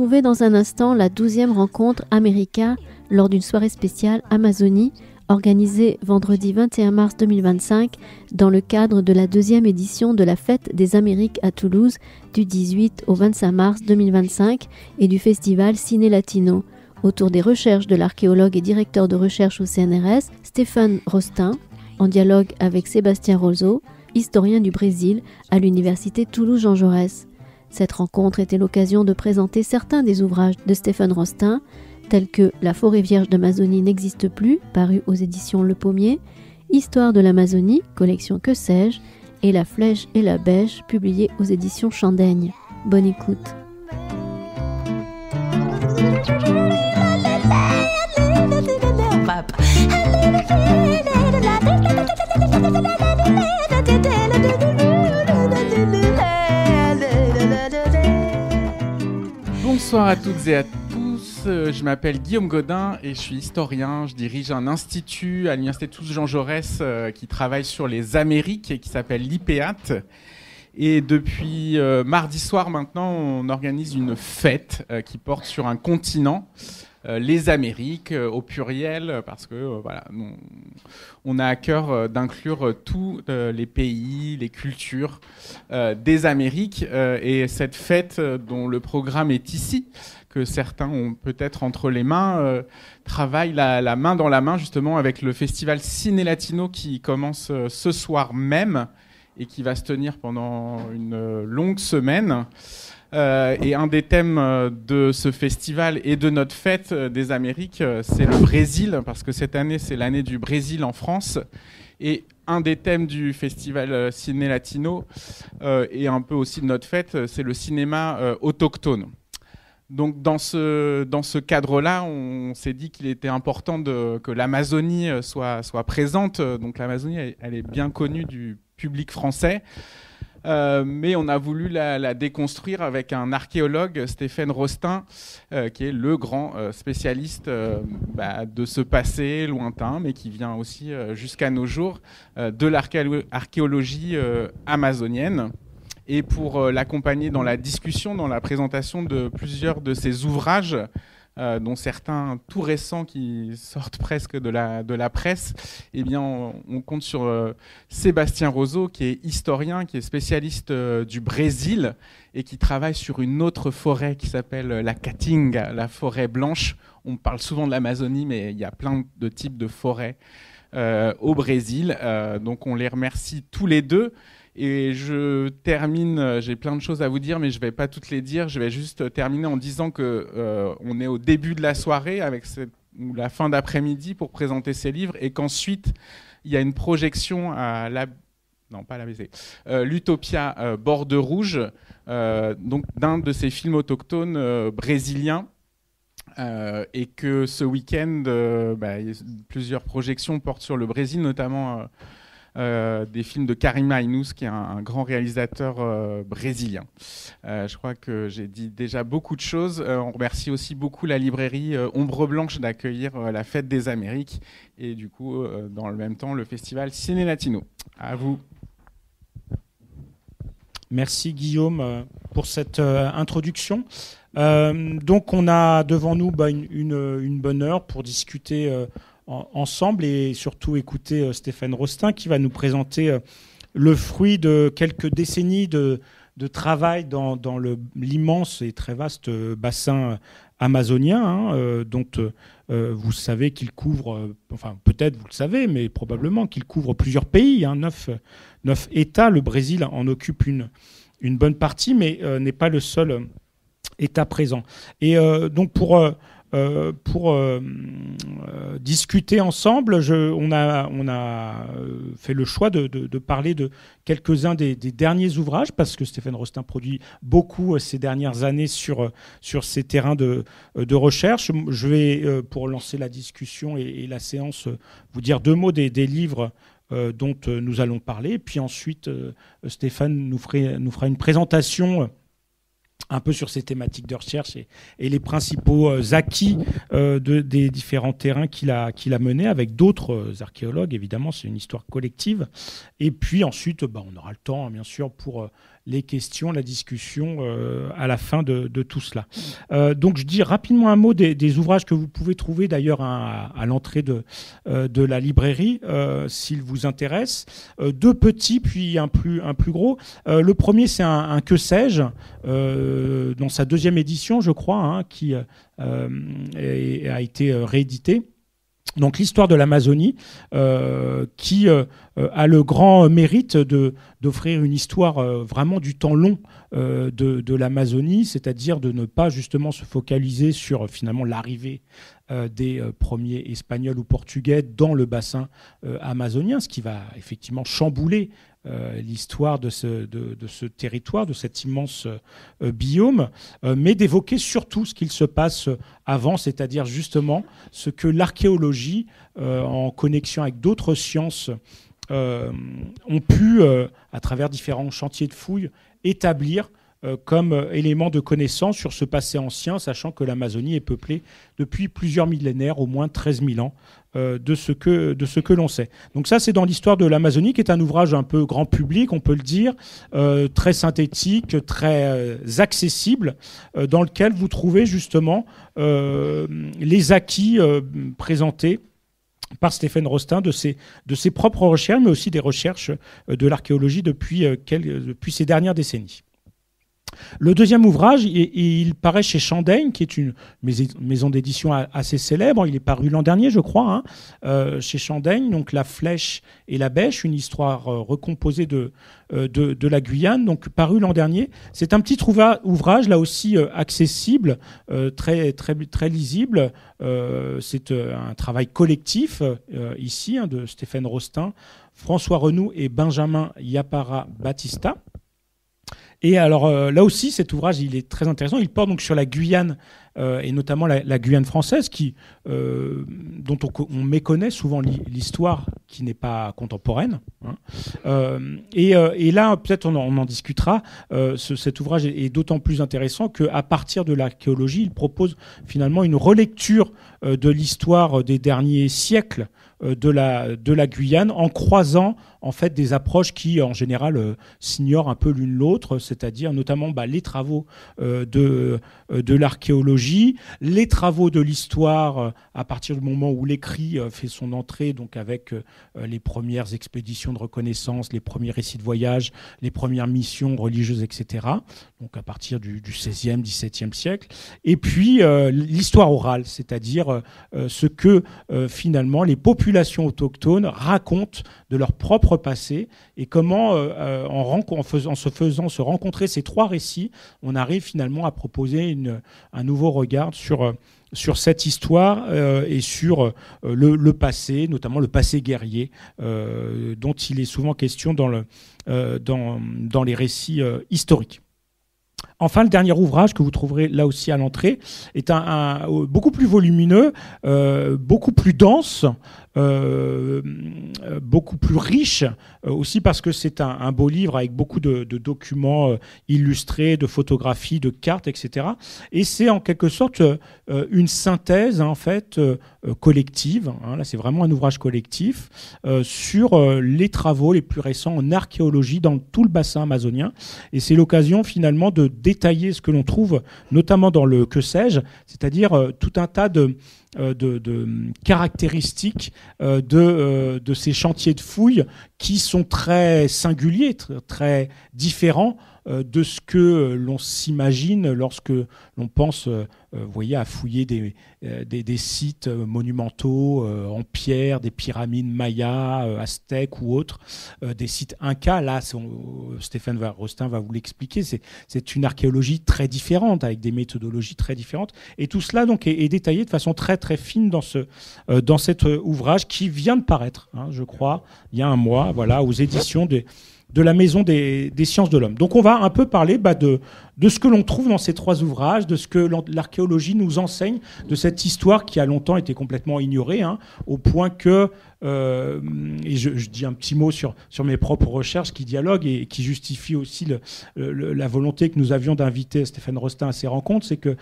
retrouver dans un instant la 12e rencontre America lors d'une soirée spéciale Amazonie organisée vendredi 21 mars 2025 dans le cadre de la 2e édition de la Fête des Amériques à Toulouse du 18 au 25 mars 2025 et du festival Ciné Latino, autour des recherches de l'archéologue et directeur de recherche au CNRS Stéphane Rostin, en dialogue avec Sébastien Rozo, historien du Brésil à l'université Toulouse-Jean Jaurès. Cette rencontre était l'occasion de présenter certains des ouvrages de Stéphane Rostin, tels que La forêt vierge d'Amazonie n'existe plus, paru aux éditions Le Pommier, Histoire de l'Amazonie, collection Que sais-je, et La flèche et la bêche, publié aux éditions Chandaigne. Bonne écoute. Bonsoir à toutes et à tous, je m'appelle Guillaume Godin et je suis historien. Je dirige un institut à l'université Toulouse-Jean Jaurès qui travaille sur les Amériques et qui s'appelle l'IPEAT. Et depuis mardi soir maintenant, on organise une fête qui porte sur un continent, les Amériques au pluriel, parce que voilà, on a à cœur d'inclure tous les pays, les cultures des Amériques. Et cette fête dont le programme est ici, que certains ont peut-être entre les mains, travaille la main dans la main justement avec le festival Ciné Latino qui commence ce soir même et qui va se tenir pendant une longue semaine. Et un des thèmes de ce festival et de notre fête des Amériques, c'est le Brésil, parce que cette année, c'est l'année du Brésil en France. Et un des thèmes du festival Ciné Latino, et un peu aussi de notre fête, c'est le cinéma autochtone. Donc dans ce cadre-là, on s'est dit qu'il était important que l'Amazonie soit présente. Donc l'Amazonie, elle est bien connue du public français. Mais on a voulu la déconstruire avec un archéologue, Stéphane Rostin, qui est le grand spécialiste de ce passé lointain, mais qui vient aussi jusqu'à nos jours de l'archéologie amazonienne. Et pour l'accompagner dans la discussion, dans la présentation de plusieurs de ses ouvrages, dont certains tout récents qui sortent presque de la presse, eh bien, on compte sur Sébastien Rozo, qui est historien, qui est spécialiste du Brésil et qui travaille sur une autre forêt qui s'appelle la Caatinga, la forêt blanche. On parle souvent de l'Amazonie, mais il y a plein de types de forêts au Brésil. Donc on les remercie tous les deux. Et je termine, j'ai plein de choses à vous dire, mais je ne vais pas toutes les dire. Je vais juste terminer en disant qu'on est au début de la soirée, ou la fin d'après-midi, pour présenter ces livres, et qu'ensuite, il y a une projection à l'Utopia Borde Rouge, donc d'un de ces films autochtones brésiliens. Et que ce week-end, plusieurs projections portent sur le Brésil, notamment des films de Karim Ainous, qui est un grand réalisateur brésilien. Je crois que j'ai dit déjà beaucoup de choses. On remercie aussi beaucoup la librairie Ombre Blanche d'accueillir la Fête des Amériques et du coup, dans le même temps, le festival Ciné Latino. À vous. Merci Guillaume pour cette introduction. Donc on a devant nous une bonne heure pour discuter ensemble et surtout écouter Stéphane Rostin qui va nous présenter le fruit de quelques décennies de travail dans l'immense et très vaste bassin amazonien, dont vous savez qu'il couvre, enfin peut-être vous le savez, mais probablement qu'il couvre plusieurs pays, 9 États. Le Brésil en occupe une bonne partie, mais n'est pas le seul État présent. Et donc pour discuter ensemble, on a fait le choix de parler de quelques-uns des derniers ouvrages, parce que Stéphane Rostin produit beaucoup ces dernières années sur ces terrains de recherche. Je vais, pour lancer la discussion et la séance, vous dire deux mots des livres dont nous allons parler. Puis ensuite, Stéphane nous fera une présentation un peu sur ces thématiques de recherche et les principaux acquis des différents terrains qu'il a menés avec d'autres archéologues. Évidemment, c'est une histoire collective. Et puis ensuite, on aura le temps, hein, bien sûr, pour les questions, la discussion à la fin de tout cela. Donc, je dis rapidement un mot des ouvrages que vous pouvez trouver d'ailleurs à l'entrée de la librairie, s'ils vous intéressent. Deux petits, puis un plus gros. Le premier, c'est un Que sais-je, dans sa deuxième édition, je crois, hein, qui a été réédité. Donc l'histoire de l'Amazonie, qui a le grand mérite d'offrir une histoire vraiment du temps long de l'Amazonie, c'est-à-dire de ne pas justement se focaliser sur finalement l'arrivée des premiers Espagnols ou Portugais dans le bassin amazonien, ce qui va effectivement chambouler l'histoire de ce territoire, de cet immense biome, mais d'évoquer surtout ce qu'il se passe avant, c'est-à-dire justement ce que l'archéologie, en connexion avec d'autres sciences, ont pu, à travers différents chantiers de fouilles, établir comme élément de connaissance sur ce passé ancien, sachant que l'Amazonie est peuplée depuis plusieurs millénaires, au moins 13 000 ans, de ce que l'on sait. Donc ça, c'est dans l'histoire de l'Amazonie, qui est un ouvrage un peu grand public, on peut le dire, très synthétique, très accessible, dans lequel vous trouvez justement les acquis présentés par Stéphane Rostin de ses propres recherches, mais aussi des recherches de l'archéologie depuis ces dernières décennies. Le deuxième ouvrage, il paraît chez Chandaigne, qui est une maison d'édition assez célèbre. Il est paru l'an dernier, je crois, hein, chez Chandaigne. Donc La Flèche et la Bêche, une histoire recomposée de la Guyane, donc paru l'an dernier. C'est un petit ouvrage, là aussi accessible, très, très, très lisible. C'est un travail collectif, ici, hein, de Stéphane Rostin, François Renoux et Benjamin Yapara Batista. Et alors là aussi, cet ouvrage, il est très intéressant. Il porte donc sur la Guyane, et notamment la Guyane française, dont on méconnaît souvent l'histoire, qui n'est pas contemporaine. Hein. Et là, peut-être on en discutera. Cet ouvrage est d'autant plus intéressant qu'à partir de l'archéologie, il propose finalement une relecture de l'histoire des derniers siècles de la Guyane, en croisant en fait des approches qui en général s'ignorent un peu l'une l'autre, c'est-à-dire notamment les travaux de l'archéologie, les travaux de l'histoire à partir du moment où l'écrit fait son entrée, donc avec les premières expéditions de reconnaissance, les premiers récits de voyage, les premières missions religieuses, etc. Donc à partir du XVIe, XVIIe siècle. Et puis l'histoire orale, c'est-à-dire ce que finalement les populations autochtones racontent de leur propre passé, et comment en se faisant se rencontrer ces trois récits, on arrive finalement à proposer un nouveau regard sur cette histoire et sur le passé, notamment le passé guerrier, dont il est souvent question dans les récits historiques. Enfin, le dernier ouvrage que vous trouverez là aussi à l'entrée est beaucoup plus volumineux, beaucoup plus dense, beaucoup plus riche, aussi parce que c'est un beau livre avec beaucoup de documents illustrés, de photographies, de cartes, etc. Et c'est en quelque sorte une synthèse, en fait, collective. Là, c'est vraiment un ouvrage collectif sur les travaux les plus récents en archéologie dans tout le bassin amazonien. Et c'est l'occasion finalement de détailler ce que l'on trouve, notamment dans le Que sais-je, c'est-à-dire tout un tas de caractéristiques de ces chantiers de fouilles qui sont très singuliers, très différents de ce que l'on s'imagine lorsque l'on pense à fouiller des sites monumentaux en pierre, des pyramides mayas, aztèques ou autres, des sites incas. Là, Stéphane Rostin va vous l'expliquer, c'est une archéologie très différente, avec des méthodologies très différentes. Et tout cela donc est détaillé de façon très très fine dans cet ouvrage qui vient de paraître, je crois, il y a un mois, aux éditions de la Maison des Sciences de l'Homme. Donc on va un peu parler de ce que l'on trouve dans ces 3 ouvrages, de ce que l'archéologie nous enseigne, de cette histoire qui a longtemps été complètement ignorée, hein, au point que, et je dis un petit mot sur mes propres recherches qui dialoguent et qui justifient aussi la volonté que nous avions d'inviter Stéphane Rostin à ces rencontres, c'est que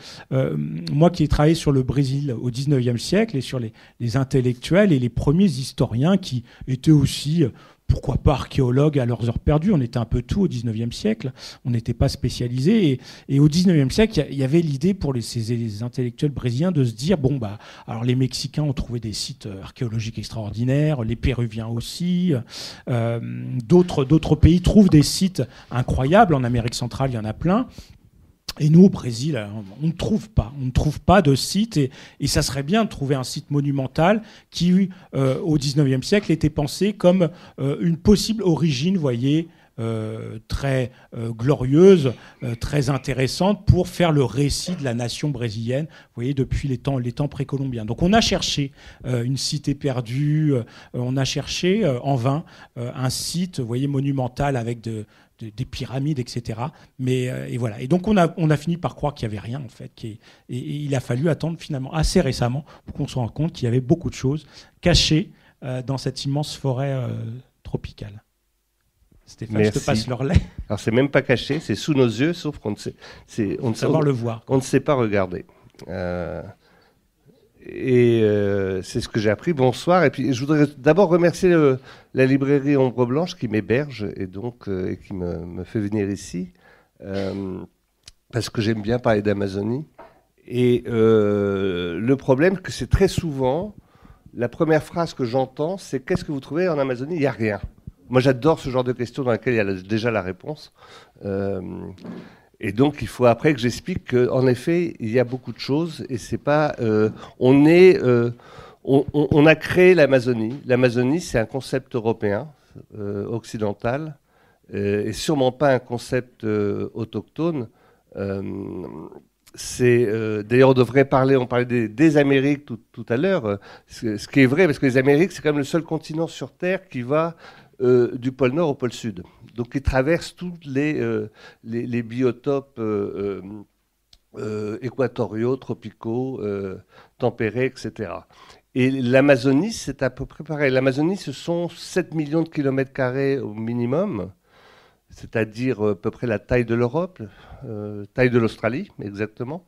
moi qui ai travaillé sur le Brésil au XIXe siècle et sur les intellectuels et les premiers historiens qui étaient aussi... pourquoi pas archéologues à leurs heures perdues, on était un peu tout au XIXe siècle, on n'était pas spécialisés. Et au XIXe siècle, il y avait l'idée pour les intellectuels brésiliens de se dire, bon, bah, alors les Mexicains ont trouvé des sites archéologiques extraordinaires, les Péruviens aussi, d'autres pays trouvent des sites incroyables, en Amérique centrale, il y en a plein. Et nous, au Brésil, on ne trouve pas de site, et ça serait bien de trouver un site monumental qui, au XIXe siècle, était pensé comme une possible origine, vous voyez, très glorieuse, très intéressante pour faire le récit de la nation brésilienne, vous voyez, depuis les temps précolombiens. Donc on a cherché une cité perdue, on a cherché en vain un site, vous voyez, monumental avec des pyramides, etc. Mais et voilà. Et donc on a fini par croire qu'il n'y avait rien en fait. Et il a fallu attendre finalement assez récemment pour qu'on se rende compte qu'il y avait beaucoup de choses cachées dans cette immense forêt tropicale. Stéphane, merci. Je te passe le relais. Alors c'est même pas caché, c'est sous nos yeux, sauf qu'on ne sait, le voir. On ne sait pas regarder. C'est ce que j'ai appris. Bonsoir. Et puis je voudrais d'abord remercier la librairie Ombre Blanche qui m'héberge et donc et qui me fait venir ici parce que j'aime bien parler d'Amazonie. Et le problème, c'est que c'est très souvent la première phrase que j'entends, c'est qu'est-ce que vous trouvez en Amazonie? Il n'y a rien. Moi, j'adore ce genre de questions dans lesquelles il y a déjà la réponse. Et donc, il faut après que j'explique qu'en effet, il y a beaucoup de choses. Et c'est pas... on a créé l'Amazonie. L'Amazonie, c'est un concept européen, occidental, et sûrement pas un concept autochtone. D'ailleurs, on devrait parler, on parlait des Amériques tout à l'heure, ce qui est vrai, parce que les Amériques, c'est quand même le seul continent sur Terre qui va du pôle Nord au pôle Sud. Donc, il traverse tous les biotopes équatoriaux, tropicaux, tempérés, etc. Et l'Amazonie, c'est à peu près pareil. L'Amazonie, ce sont 7 millions de kilomètres carrés au minimum, c'est-à-dire à peu près la taille de l'Europe, taille de l'Australie, exactement.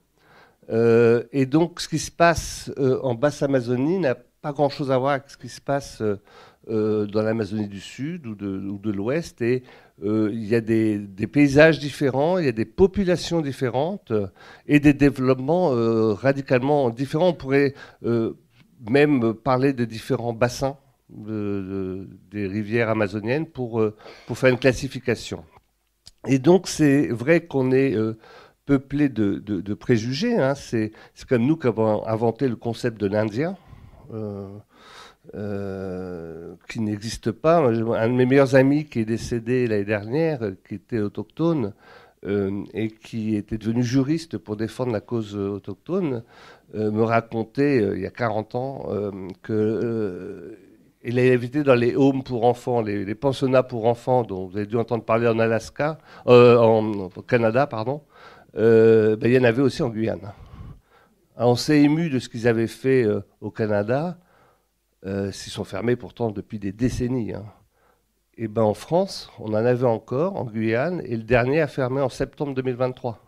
Et donc, ce qui se passe en Basse-Amazonie n'a pas grand-chose à voir avec ce qui se passe dans l'Amazonie du Sud ou de l'Ouest. Et il y a des paysages différents, il y a des populations différentes et des développements radicalement différents. On pourrait même parler de différents bassins des rivières amazoniennes pour faire une classification. Et donc, c'est vrai qu'on est peuplé de préjugés. Hein. C'est comme nous qui avons inventé le concept de l'Indien, qui n'existe pas. Un de mes meilleurs amis qui est décédé l'année dernière, qui était autochtone et qui était devenu juriste pour défendre la cause autochtone, me racontait il y a 40 ans il avait été dans les homes pour enfants, les pensionnats pour enfants dont vous avez dû entendre parler en Alaska, au Canada, pardon. Il y en avait aussi en Guyane. Alors, on s'est ému de ce qu'ils avaient fait au Canada. S'ils sont fermés pourtant depuis des décennies. Hein. Et en France, on en avait encore en Guyane, et le dernier a fermé en septembre 2023.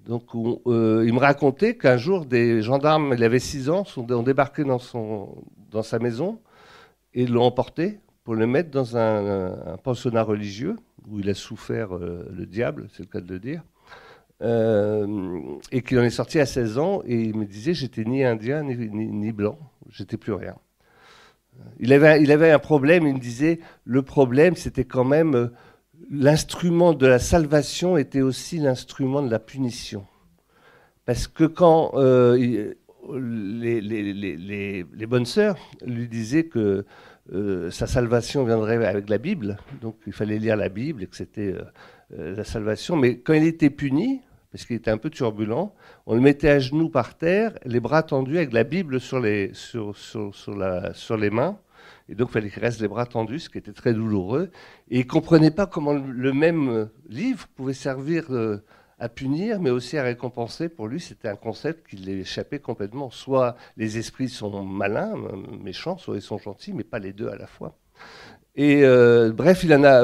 Donc, il me racontait qu'un jour, des gendarmes, il avait 6 ans, ont débarqué dans sa maison et l'ont emporté pour le mettre dans un pensionnat religieux où il a souffert le diable, c'est le cas de le dire, et qu'il en est sorti à 16 ans. Et il me disait, j'étais ni indien ni blanc, j'étais plus rien. Il avait un problème, il me disait, le problème c'était quand même l'instrument de la salvation était aussi l'instrument de la punition. Parce que quand les bonnes sœurs lui disaient que sa salvation viendrait avec la Bible, donc il fallait lire la Bible et que c'était la salvation, mais quand il était puni, parce qu'il était un peu turbulent, on le mettait à genoux par terre, les bras tendus avec la Bible sur les mains. Et donc, il fallait qu'il reste les bras tendus, ce qui était très douloureux. Et il ne comprenait pas comment le même livre pouvait servir à punir, mais aussi à récompenser. Pour lui, c'était un concept qui l'échappait complètement. Soit les esprits sont malins, méchants, soit ils sont gentils, mais pas les deux à la fois. Et bref, il en a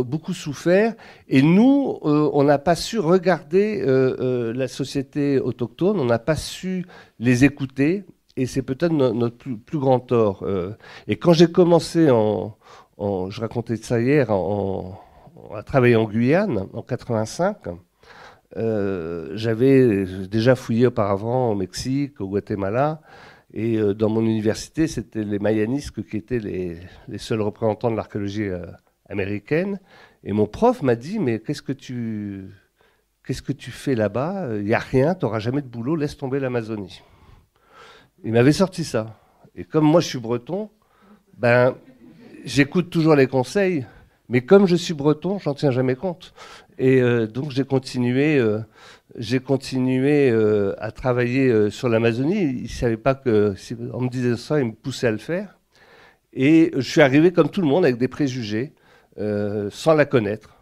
beaucoup souffert. Et nous, on n'a pas su regarder la société autochtone, on n'a pas su les écouter. Et c'est peut-être notre plus grand tort. Et quand j'ai commencé, je racontais ça hier, à travailler en Guyane, en 85, j'avais déjà fouillé auparavant au Mexique, au Guatemala. Et dans mon université, c'était les Mayanistes qui étaient les seuls représentants de l'archéologie américaine. Et mon prof m'a dit, mais qu'est-ce que tu fais là-bas? Il n'y a rien, tu n'auras jamais de boulot, laisse tomber l'Amazonie. Il m'avait sorti ça. Et comme moi, je suis breton, ben, j'écoute toujours les conseils, mais comme je suis breton, j'en tiens jamais compte. Et donc, j'ai continué à travailler sur l'Amazonie. Il ne savait pas que, si on me disait ça, il me poussait à le faire. Et je suis arrivé comme tout le monde, avec des préjugés, sans la connaître.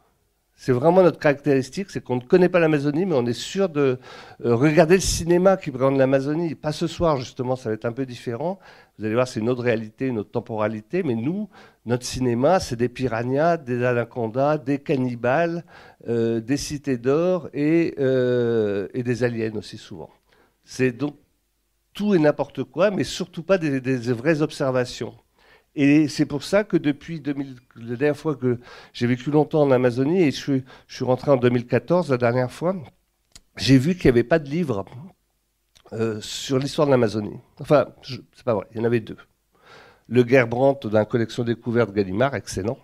C'est vraiment notre caractéristique, c'est qu'on ne connaît pas l'Amazonie, mais on est sûr de regarder le cinéma qui présente l'Amazonie. Pas ce soir, justement, ça va être un peu différent. Vous allez voir, c'est une autre réalité, une autre temporalité. Mais nous, notre cinéma, c'est des piranhas, des anacondas, des cannibales, des cités d'or et des aliens aussi souvent. C'est donc tout et n'importe quoi, mais surtout pas des vraies observations. Et c'est pour ça que depuis la dernière fois que j'ai vécu longtemps en Amazonie, et je suis rentré en 2014, la dernière fois, j'ai vu qu'il n'y avait pas de livre sur l'histoire de l'Amazonie. Enfin, c'est pas vrai, il y en avait deux. Le Gerbrandt d'un collection découverte Gallimard, excellent.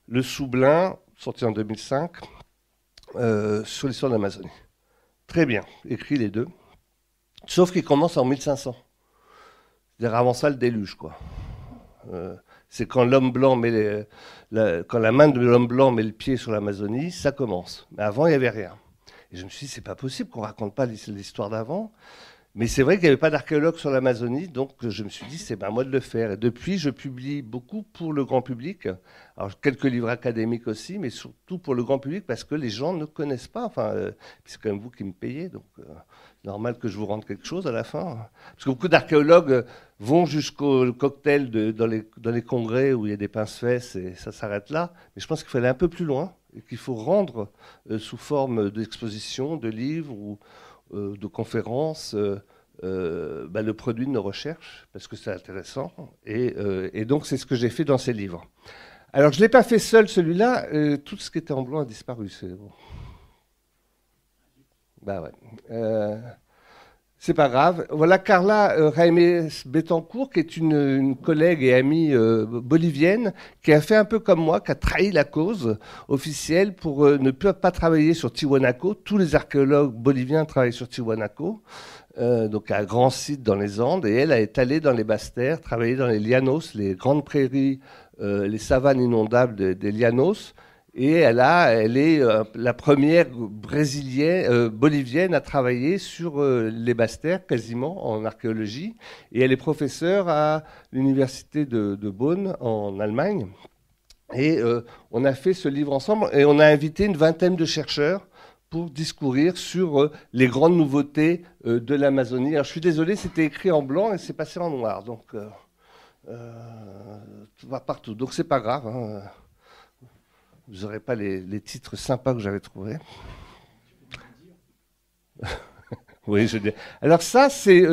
Le Soublin, sorti en 2005, sur l'histoire de l'Amazonie. Très bien, écrit les deux. Sauf qu'il commence en 1500. C'est-à-dire avant ça, le déluge, quoi. C'est quand l'homme blanc quand la main de l'homme blanc met le pied sur l'Amazonie, ça commence. Mais avant, il n'y avait rien. Et je me suis dit, c'est pas possible qu'on raconte pas l'histoire d'avant. Mais c'est vrai qu'il n'y avait pas d'archéologue sur l'Amazonie, donc je me suis dit, c'est à moi de le faire. Et depuis, je publie beaucoup pour le grand public. Alors, quelques livres académiques aussi, mais surtout pour le grand public, parce que les gens ne connaissent pas. Enfin, c'est quand même vous qui me payez, donc c'est normal que je vous rende quelque chose à la fin. Parce que beaucoup d'archéologues vont jusqu'au cocktail dans les congrès où il y a des pince-fesses, et ça s'arrête là. Mais je pense qu'il faut aller un peu plus loin, et qu'il faut rendre sous forme d'exposition, de livres ou de conférences, le produit de nos recherches, parce que c'est intéressant. Et donc, c'est ce que j'ai fait dans ces livres. Alors, je ne l'ai pas fait seul, celui-là. Tout ce qui était en blanc a disparu. C'est bon. Bah ouais. C'est pas grave. Voilà Carla Jaime Betancourt, qui est une collègue et amie bolivienne, qui a fait un peu comme moi, qui a trahi la cause officielle pour ne pas travailler sur Tiwanaku. Tous les archéologues boliviens travaillent sur Tiwanaku, donc un grand site dans les Andes, et elle est allée dans les basses-terres, travailler dans les llanos, les grandes prairies, les savanes inondables des llanos. Et elle est la première bolivienne à travailler sur les basses-terres, quasiment, en archéologie. Et elle est professeure à l'université de Bonn, en Allemagne. Et on a fait ce livre ensemble, et on a invité une vingtaine de chercheurs pour discourir sur les grandes nouveautés de l'Amazonie. Alors je suis désolé, c'était écrit en blanc et c'est passé en noir. Donc, tout va partout. Donc c'est pas grave, hein. Vous n'aurez pas les titres sympas que j'avais trouvés. Oui, je dis. Alors ça, c'est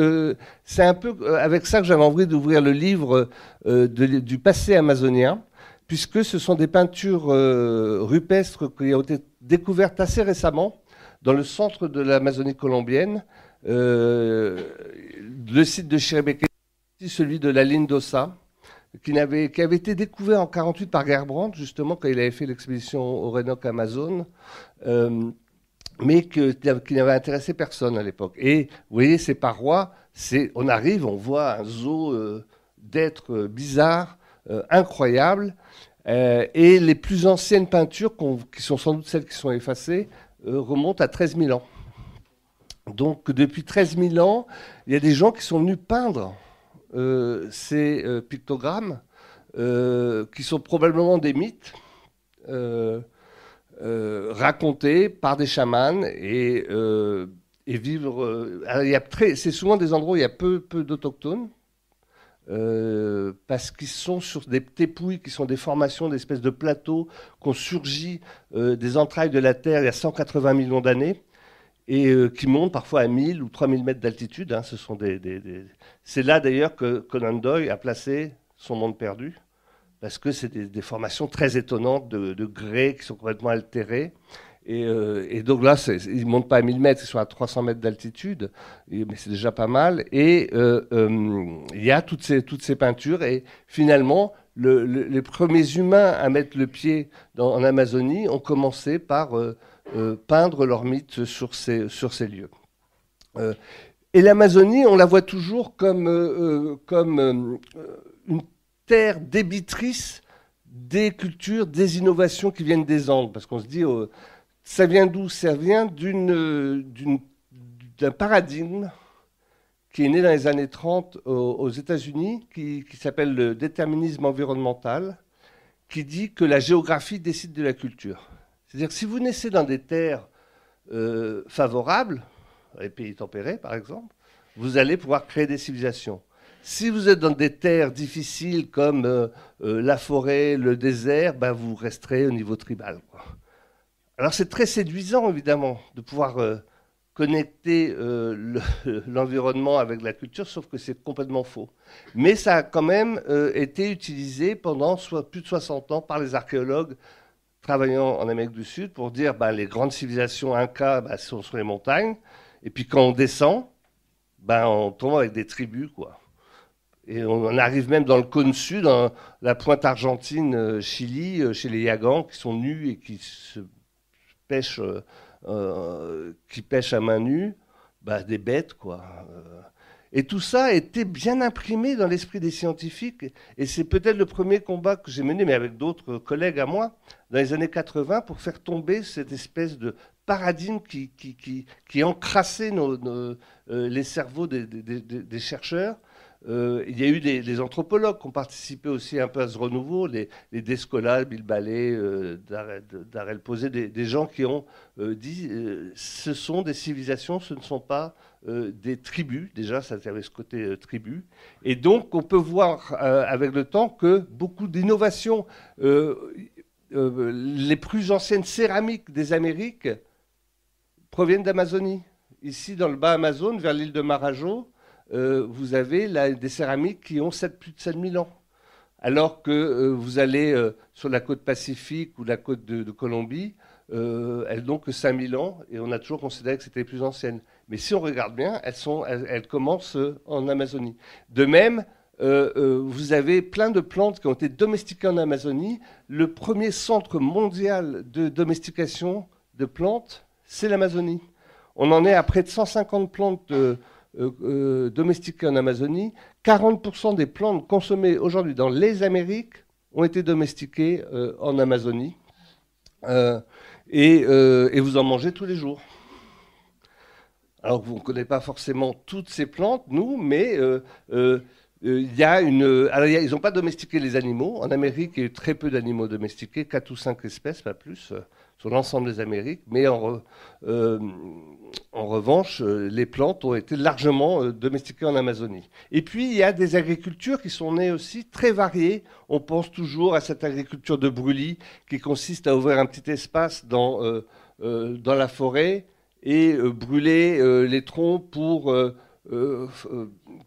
un peu avec ça que j'avais envie d'ouvrir le livre du passé amazonien, puisque ce sont des peintures rupestres qui ont été découvertes assez récemment dans le centre de l'Amazonie colombienne. Le site de Chiribiquete, celui de la Lindosa, qui avait été découvert en 1948 par Gerbrandt, justement, quand il avait fait l'expédition Orénoque Amazon, mais qui n'avait intéressé personne à l'époque. Et vous voyez, ces parois, on arrive, on voit un zoo d'êtres bizarres, incroyables, et les plus anciennes peintures, qui sont sans doute celles qui sont effacées, remontent à 13 000 ans. Donc, depuis 13 000 ans, il y a des gens qui sont venus peindre ces pictogrammes qui sont probablement des mythes racontées par des chamans et vivre. C'est souvent des endroits où il y a peu d'autochtones. Parce qu'ils sont sur des tépouilles qui sont des formations, des espèces de plateaux qui ont surgi des entrailles de la Terre il y a 180 millions d'années et qui montent parfois à 1000 ou 3000 mètres d'altitude. Hein. C'est là d'ailleurs que Conan Doyle a placé Son Monde Perdu, parce que c'est des formations très étonnantes de grès qui sont complètement altérées. Et donc là, ils ne montent pas à 1000 mètres, ils sont à 300 mètres d'altitude, mais c'est déjà pas mal. Et il y a toutes ces peintures. Et finalement, les premiers humains à mettre le pied en Amazonie ont commencé par peindre leurs mythes sur ces lieux. Et l'Amazonie, on la voit toujours comme une terre débitrice des cultures, des innovations qui viennent des Andes. Parce qu'on se dit... ça vient d'où? Ça vient d'un paradigme qui est né dans les années 30 aux États-Unis, qui s'appelle le déterminisme environnemental, qui dit que la géographie décide de la culture. C'est-à-dire que si vous naissez dans des terres favorables, les pays tempérés par exemple, vous allez pouvoir créer des civilisations. Si vous êtes dans des terres difficiles comme la forêt, le désert, ben vous resterez au niveau tribal, quoi. Alors c'est très séduisant, évidemment, de pouvoir connecter l'environnement avec la culture, sauf que c'est complètement faux. Mais ça a quand même été utilisé pendant plus de 60 ans par les archéologues travaillant en Amérique du Sud pour dire les grandes civilisations Incas sont sur les montagnes, et puis quand on descend, on tombe avec des tribus, quoi. Et on arrive même dans le cône sud, dans la pointe argentine, Chili, chez les Yagans, qui sont nus et qui pêchent à main nue, des bêtes, quoi. Et tout ça a été bien imprimé dans l'esprit des scientifiques. Et c'est peut-être le premier combat que j'ai mené, mais avec d'autres collègues à moi, dans les années 80, pour faire tomber cette espèce de paradigme qui encrassait les cerveaux des chercheurs. Il y a eu des anthropologues qui ont participé aussi un peu à ce renouveau, les Descola, Bill Ballet, Darrell Posé, des gens qui ont dit ce sont des civilisations, ce ne sont pas des tribus. Déjà, ça avait ce côté tribu. Et donc, on peut voir avec le temps que beaucoup d'innovations, les plus anciennes céramiques des Amériques proviennent d'Amazonie. Ici, dans le bas Amazon, vers l'île de Marajo, vous avez des céramiques qui ont plus de 7000 ans. Alors que vous allez sur la côte Pacifique ou la côte de Colombie, elles n'ont que 5000 ans et on a toujours considéré que c'était les plus anciennes. Mais si on regarde bien, elles commencent en Amazonie. De même, vous avez plein de plantes qui ont été domestiquées en Amazonie. Le premier centre mondial de domestication de plantes, c'est l'Amazonie. On en est à près de 150 plantes domestiquées en Amazonie. 40% des plantes consommées aujourd'hui dans les Amériques ont été domestiquées en Amazonie. Et vous en mangez tous les jours. Alors vous ne connaissez pas forcément toutes ces plantes, nous, mais il y a ils n'ont pas domestiqué les animaux. En Amérique, il y a eu très peu d'animaux domestiqués, 4 ou 5 espèces, pas plus, sur l'ensemble des Amériques. Mais en revanche, les plantes ont été largement domestiquées en Amazonie. Et puis, il y a des agricultures qui sont nées aussi très variées. On pense toujours à cette agriculture de brûlis qui consiste à ouvrir un petit espace dans la forêt et brûler les troncs pour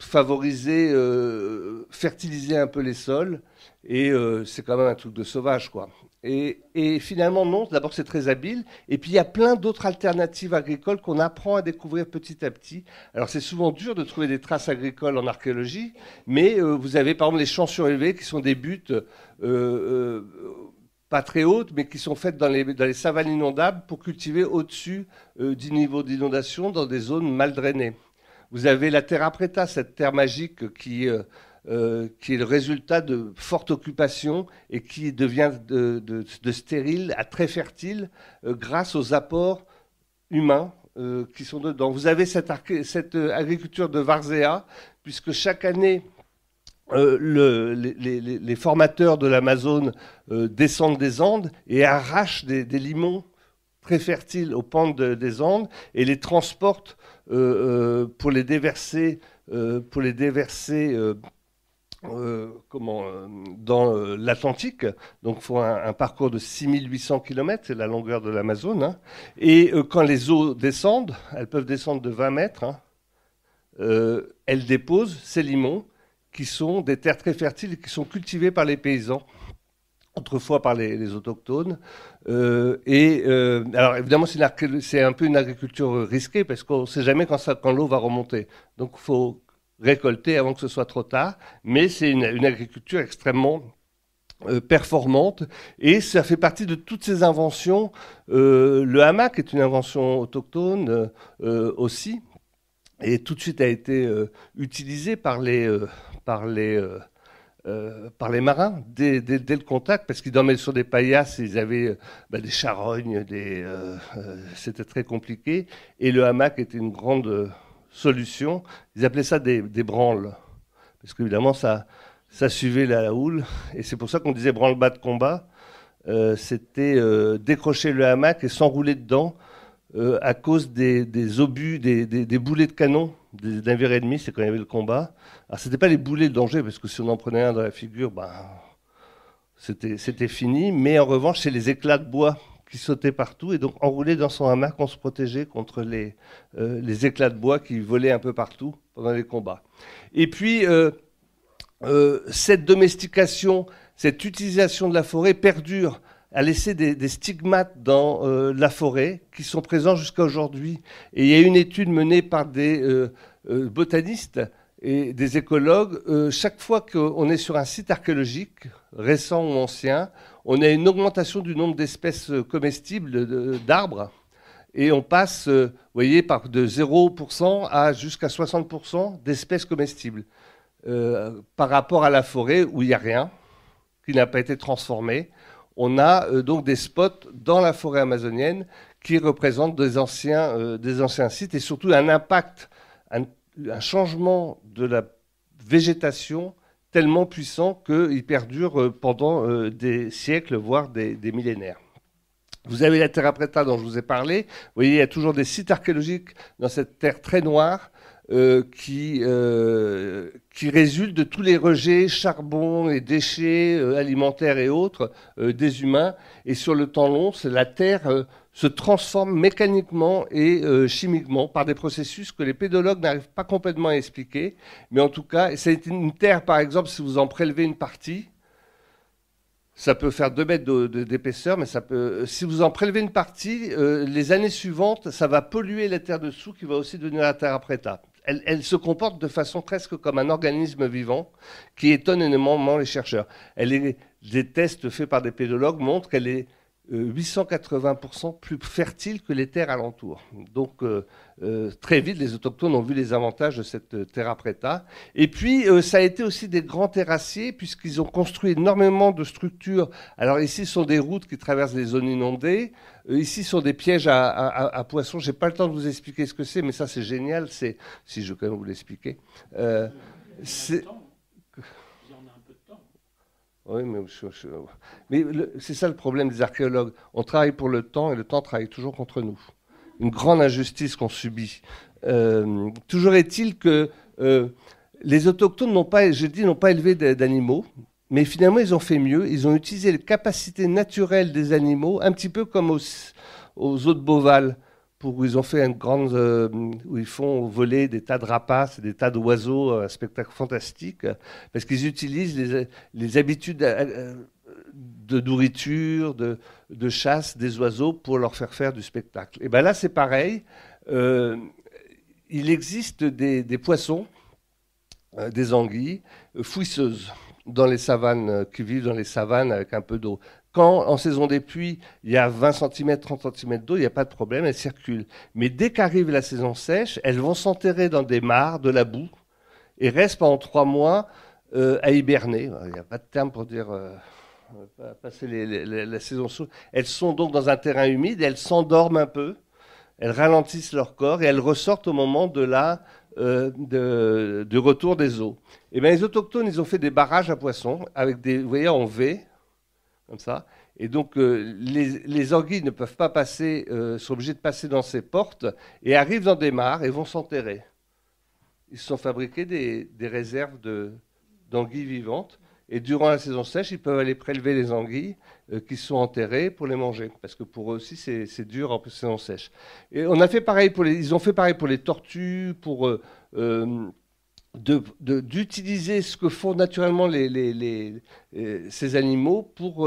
favoriser, fertiliser un peu les sols. Et c'est quand même un truc de sauvage, quoi. Et finalement, non, d'abord c'est très habile. Et puis il y a plein d'autres alternatives agricoles qu'on apprend à découvrir petit à petit. Alors c'est souvent dur de trouver des traces agricoles en archéologie, mais vous avez par exemple les champs surélevés qui sont des buttes pas très hautes, mais qui sont faites dans les savanes inondables pour cultiver au-dessus du niveau d'inondation dans des zones mal drainées. Vous avez la terra preta, cette terre magique qui est le résultat de forte occupation et qui devient de stérile à très fertile grâce aux apports humains qui sont dedans. Vous avez cette agriculture de Várzea, puisque chaque année, les formateurs de l'Amazone descendent des Andes et arrachent des limons très fertiles aux pentes des Andes et les transportent pour les déverser, dans l'Atlantique. Donc il faut un parcours de 6800 km, c'est la longueur de l'Amazone. Hein. Et quand les eaux descendent, elles peuvent descendre de 20 mètres, hein, elles déposent ces limons qui sont des terres très fertiles et qui sont cultivées par les paysans, autrefois par les autochtones. Alors évidemment, c'est un peu une agriculture risquée parce qu'on ne sait jamais quand l'eau va remonter. Donc il faut récolter avant que ce soit trop tard, mais c'est une agriculture extrêmement performante et ça fait partie de toutes ces inventions. Le hamac est une invention autochtone aussi et tout de suite a été utilisé par les marins dès le contact, parce qu'ils dormaient sur des paillasses, ils avaient des charognes, c'était très compliqué. Et le hamac était une grande solution. Ils appelaient ça des branles, parce qu'évidemment, ça suivait la houle. Et c'est pour ça qu'on disait branle-bas de combat. C'était décrocher le hamac et s'enrouler dedans à cause des obus, des boulets de canon des navires ennemis, c'est quand il y avait le combat. Alors, ce n'était pas les boulets de danger, parce que si on en prenait un dans la figure, c'était fini. Mais en revanche, c'est les éclats de bois qui sautaient partout. Et donc, enroulé dans son hamac, on se protégeait contre les éclats de bois qui volaient un peu partout pendant les combats. Et puis, cette domestication, cette utilisation de la forêt perdure, a laissé des stigmates dans la forêt qui sont présents jusqu'à aujourd'hui. Et il y a une étude menée par des botanistes et des écologues. Chaque fois qu'on est sur un site archéologique, récent ou ancien, on a une augmentation du nombre d'espèces comestibles d'arbres. Et on passe, vous voyez, de 0% à jusqu'à 60% d'espèces comestibles. Par rapport à la forêt où il n'y a rien, qui n'a pas été transformé. On a donc des spots dans la forêt amazonienne qui représentent des anciens sites et surtout un impact, un changement de la végétation tellement puissant qu'il perdure pendant des siècles, voire des millénaires. Vous avez la Terra Preta dont je vous ai parlé. Vous voyez, il y a toujours des sites archéologiques dans cette terre très noire qui résultent de tous les rejets, charbon et déchets alimentaires et autres des humains. Et sur le temps long, la terre se transforme mécaniquement et chimiquement par des processus que les pédologues n'arrivent pas complètement à expliquer. Mais en tout cas, c'est une terre, par exemple, si vous en prélevez une partie, ça peut faire 2 mètres d'épaisseur, mais si vous en prélevez une partie, les années suivantes, ça va polluer la terre dessous qui va aussi devenir la Terra Preta. Elle se comporte de façon presque comme un organisme vivant qui étonne énormément les chercheurs. Des tests faits par des pédologues montrent qu'elle est 880% plus fertile que les terres alentours. Donc très vite, les autochtones ont vu les avantages de cette Terra Preta. Et puis, ça a été aussi des grands terrassiers, puisqu'ils ont construit énormément de structures. Alors ici, ce sont des routes qui traversent les zones inondées. Ici, ce sont des pièges à poissons. Je n'ai pas le temps de vous expliquer ce que c'est, mais ça, c'est génial. Si je vais quand même vous l'expliquer. Oui, mais c'est ça le problème des archéologues. On travaille pour le temps et le temps travaille toujours contre nous. Une grande injustice qu'on subit. Toujours est-il que les autochtones n'ont pas élevé d'animaux, mais finalement ils ont fait mieux. Ils ont utilisé les capacités naturelles des animaux, un petit peu comme aux eaux de Beauval, où ils ont fait où ils font voler des tas de rapaces, des tas d'oiseaux, un spectacle fantastique, parce qu'ils utilisent les habitudes de nourriture, de chasse des oiseaux pour leur faire du spectacle. Et bien là, c'est pareil. Il existe des poissons, des anguilles, fouisseuses dans les savanes, qui vivent dans les savanes avec un peu d'eau. Quand, en saison des pluies, il y a 20 cm, 30 cm d'eau, il n'y a pas de problème, elles circulent. Mais dès qu'arrive la saison sèche, elles vont s'enterrer dans des mares, de la boue, et restent pendant 3 mois à hiberner. Il n'y a pas de terme pour dire passer la saison chaude. Elles sont donc dans un terrain humide, elles s'endorment un peu, elles ralentissent leur corps, et elles ressortent au moment de la de retour des eaux. Et bien, les autochtones, ils ont fait des barrages à poissons avec des, vous voyez, en V, comme ça. Et donc, les anguilles ne peuvent pas passer, sont obligées de passer dans ces portes et arrivent dans des mares et vont s'enterrer. Ils se sont fabriqués des réserves d'anguilles vivantes. Et durant la saison sèche, ils peuvent aller prélever les anguilles qui sont enterrées pour les manger. Parce que pour eux aussi, c'est dur en saison sèche. Et on a fait pareil ils ont fait pareil pour les tortues, pour d'utiliser ce que font naturellement ces animaux pour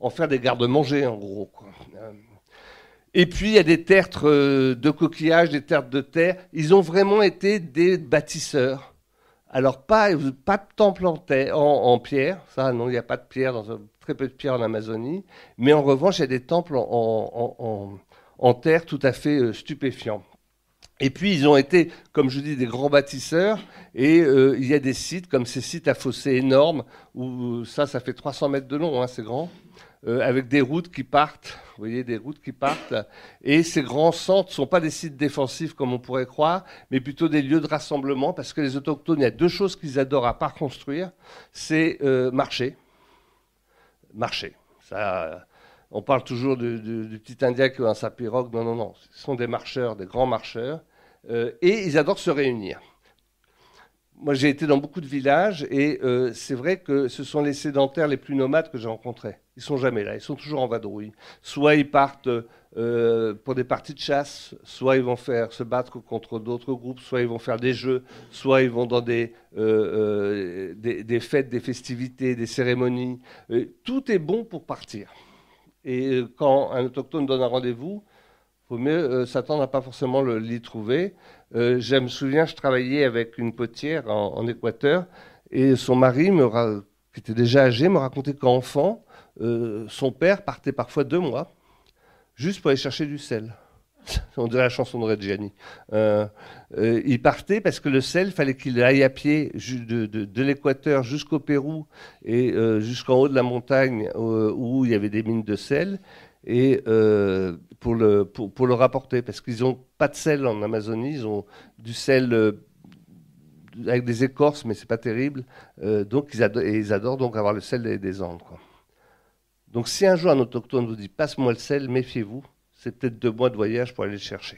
en faire des garde-manger, en gros, quoi. Et puis, il y a des tertres de coquillages, des tertres de terre. Ils ont vraiment été des bâtisseurs. Alors, pas de temple en pierre, ça, non, il n'y a pas de pierre, très peu de pierre en Amazonie, mais en revanche, il y a des temples en terre tout à fait stupéfiants. Et puis, ils ont été, comme je dis, des grands bâtisseurs, et il y a des sites, comme ces sites à fossés énormes, où ça fait 300 mètres de long, hein, c'est grand, avec des routes qui partent, vous voyez, des routes qui partent, et ces grands centres ne sont pas des sites défensifs comme on pourrait croire, mais plutôt des lieux de rassemblement, parce que les autochtones, il y a 2 choses qu'ils adorent à part construire, c'est marcher. Marcher. Ça, on parle toujours du petit Indien qui a sa pirogue, non, ce sont des marcheurs, des grands marcheurs, et ils adorent se réunir. Moi, j'ai été dans beaucoup de villages et c'est vrai que ce sont les sédentaires les plus nomades que j'ai rencontrés. Ils ne sont jamais là, ils sont toujours en vadrouille. Soit ils partent pour des parties de chasse, soit ils vont se battre contre d'autres groupes, soit ils vont faire des jeux, soit ils vont dans des fêtes, des festivités, des cérémonies. Tout est bon pour partir. Et quand un autochtone donne un rendez-vous, il faut mieux s'attendre à pas forcément l'y trouver. Je me souviens, je travaillais avec une potière en Équateur et son mari, qui était déjà âgé, me racontait qu'enfant, son père partait parfois 2 mois juste pour aller chercher du sel. On dirait la chanson de Reggiani. Il partait parce que le sel, il fallait qu'il aille à pied de l'Équateur jusqu'au Pérou et jusqu'en haut de la montagne où il y avait des mines de sel. Et pour le rapporter, parce qu'ils n'ont pas de sel en Amazonie, ils ont du sel avec des écorces, mais c'est pas terrible. Donc ils adorent donc avoir le sel des Andes, quoi. Donc si un jour un autochtone vous dit passe-moi le sel, méfiez-vous, c'est peut-être 2 mois de voyage pour aller le chercher.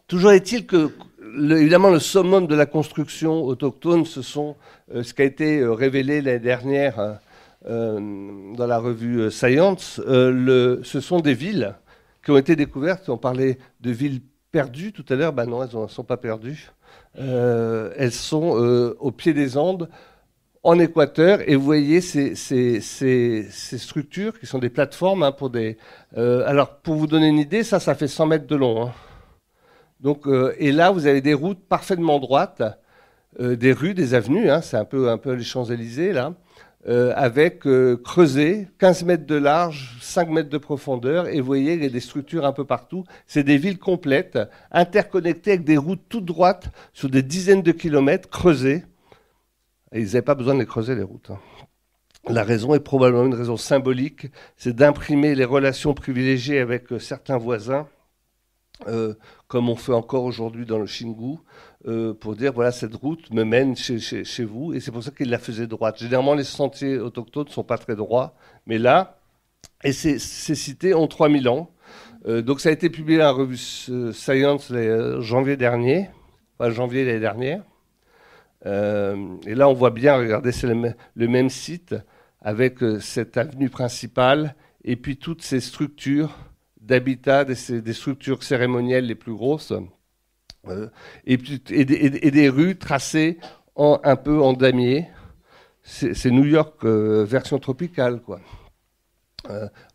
Toujours est-il que évidemment le summum de la construction autochtone, ce sont ce qui a été révélé l'année dernière. Dans la revue Science, ce sont des villes qui ont été découvertes. On parlait de villes perdues tout à l'heure. Ben non, elles ne sont pas perdues. Elles sont au pied des Andes, en Équateur. Et vous voyez ces structures qui sont des plateformes, hein, pour des... alors, pour vous donner une idée, ça fait 100 mètres de long, hein. Donc, et là, vous avez des routes parfaitement droites, des rues, des avenues, hein, c'est un peu les Champs-Élysées, là. Avec creusé, 15 mètres de large, 5 mètres de profondeur, et vous voyez, il y a des structures un peu partout. C'est des villes complètes, interconnectées avec des routes toutes droites sur des dizaines de kilomètres, creusées. Et ils n'avaient pas besoin de les creuser, les routes, hein. La raison est probablement une raison symbolique, c'est d'imprimer les relations privilégiées avec certains voisins, comme on fait encore aujourd'hui dans le Xingu, pour dire, voilà, cette route me mène chez vous, et c'est pour ça qu'ils la faisaient droite. Généralement, les sentiers autochtones ne sont pas très droits, mais là, et ces cités ont 3000 ans. Donc ça a été publié dans la revue Science janvier dernier, enfin janvier l'année dernière. Et là, on voit bien, regardez, c'est le même site, avec cette avenue principale, et puis toutes ces structures d'habitat, des structures cérémonielles les plus grosses, et des rues tracées un peu en damier. C'est New York version tropicale, quoi.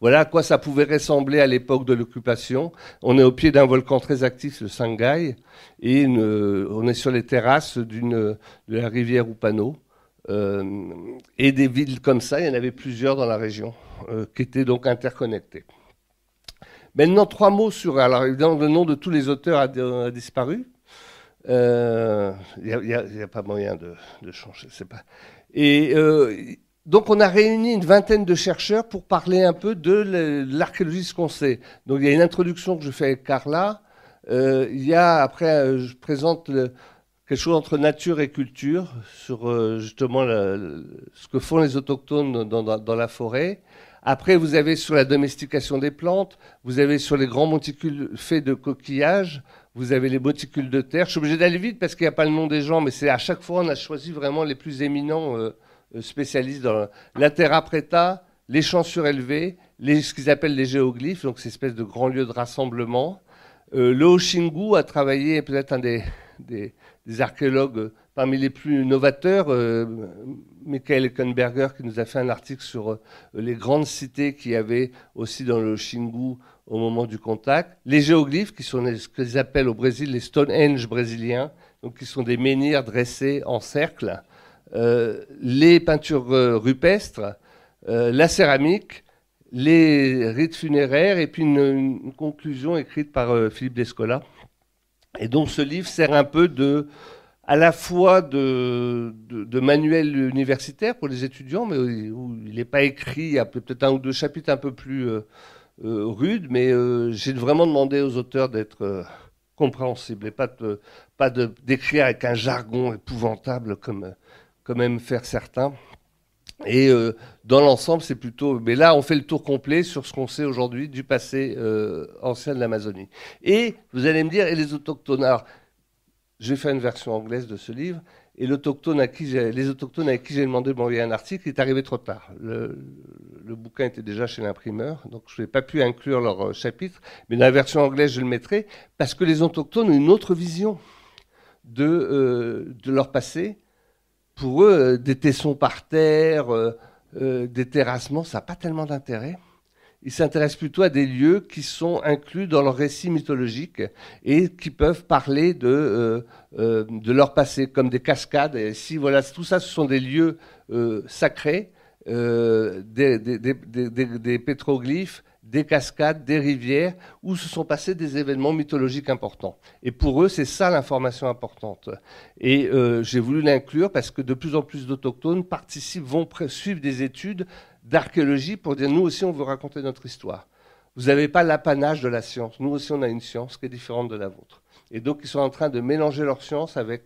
Voilà à quoi ça pouvait ressembler à l'époque de l'occupation. On est au pied d'un volcan très actif, le Sangay, et on est sur les terrasses de la rivière Upano. Et des villes comme ça, il y en avait plusieurs dans la région, qui étaient donc interconnectées. Maintenant, 3 mots sur... Alors, évidemment, le nom de tous les auteurs a disparu. Il n'y a pas moyen de changer, c'est pas... Et donc, on a réuni une vingtaine de chercheurs pour parler un peu de l'archéologie, ce qu'on sait. Donc, il y a une introduction que je fais avec Carla, Il y a, après, je présente quelque chose entre nature et culture, sur justement ce que font les autochtones dans la forêt. Après, vous avez sur la domestication des plantes, vous avez sur les grands monticules faits de coquillages, vous avez les monticules de terre. Je suis obligé d'aller vite parce qu'il n'y a pas le nom des gens, mais c'est à chaque fois, on a choisi vraiment les plus éminents spécialistes dans la terra preta, les champs surélevés, ce qu'ils appellent les géoglyphes, donc ces espèces de grands lieux de rassemblement. Le Oshingu a travaillé, peut-être un des archéologues parmi les plus novateurs, Michael Eckenberger, qui nous a fait un article sur les grandes cités qu'il y avait aussi dans le Xingu au moment du contact. Les géoglyphes, qui sont ce qu'ils appellent au Brésil les Stonehenge brésiliens, donc qui sont des menhirs dressés en cercle. Les peintures rupestres, la céramique, les rites funéraires, et puis une conclusion écrite par Philippe Descola. Et donc ce livre sert un peu à la fois de manuel universitaire pour les étudiants, mais où il n'est pas écrit, il y a peut-être un ou deux chapitres un peu plus rudes, mais j'ai vraiment demandé aux auteurs d'être compréhensibles et pas d'écrire avec un jargon épouvantable comme aiment faire certains. Et dans l'ensemble, c'est plutôt... Mais là, on fait le tour complet sur ce qu'on sait aujourd'hui du passé ancien de l'Amazonie. Et vous allez me dire, et les autochtones? Alors, j'ai fait une version anglaise de ce livre, et les autochtones à qui j'ai demandé de m'envoyer un article, il est arrivé trop tard. Le bouquin était déjà chez l'imprimeur, donc je n'ai pas pu inclure leur chapitre, mais dans la version anglaise, je le mettrai, parce que les autochtones ont une autre vision de leur passé. Pour eux, des tessons par terre, des terrassements, ça n'a pas tellement d'intérêt. Ils s'intéressent plutôt à des lieux qui sont inclus dans leur récit mythologique et qui peuvent parler de leur passé, comme des cascades. Et si voilà, tout ça, ce sont des lieux sacrés, des pétroglyphes, des cascades, des rivières, où se sont passés des événements mythologiques importants. Et pour eux, c'est ça l'information importante. Et j'ai voulu l'inclure parce que de plus en plus d'autochtones participent, vont suivre des études d'archéologie pour dire, nous aussi, on veut raconter notre histoire. Vous n'avez pas l'apanage de la science. Nous aussi, on a une science qui est différente de la vôtre. Et donc, ils sont en train de mélanger leur science avec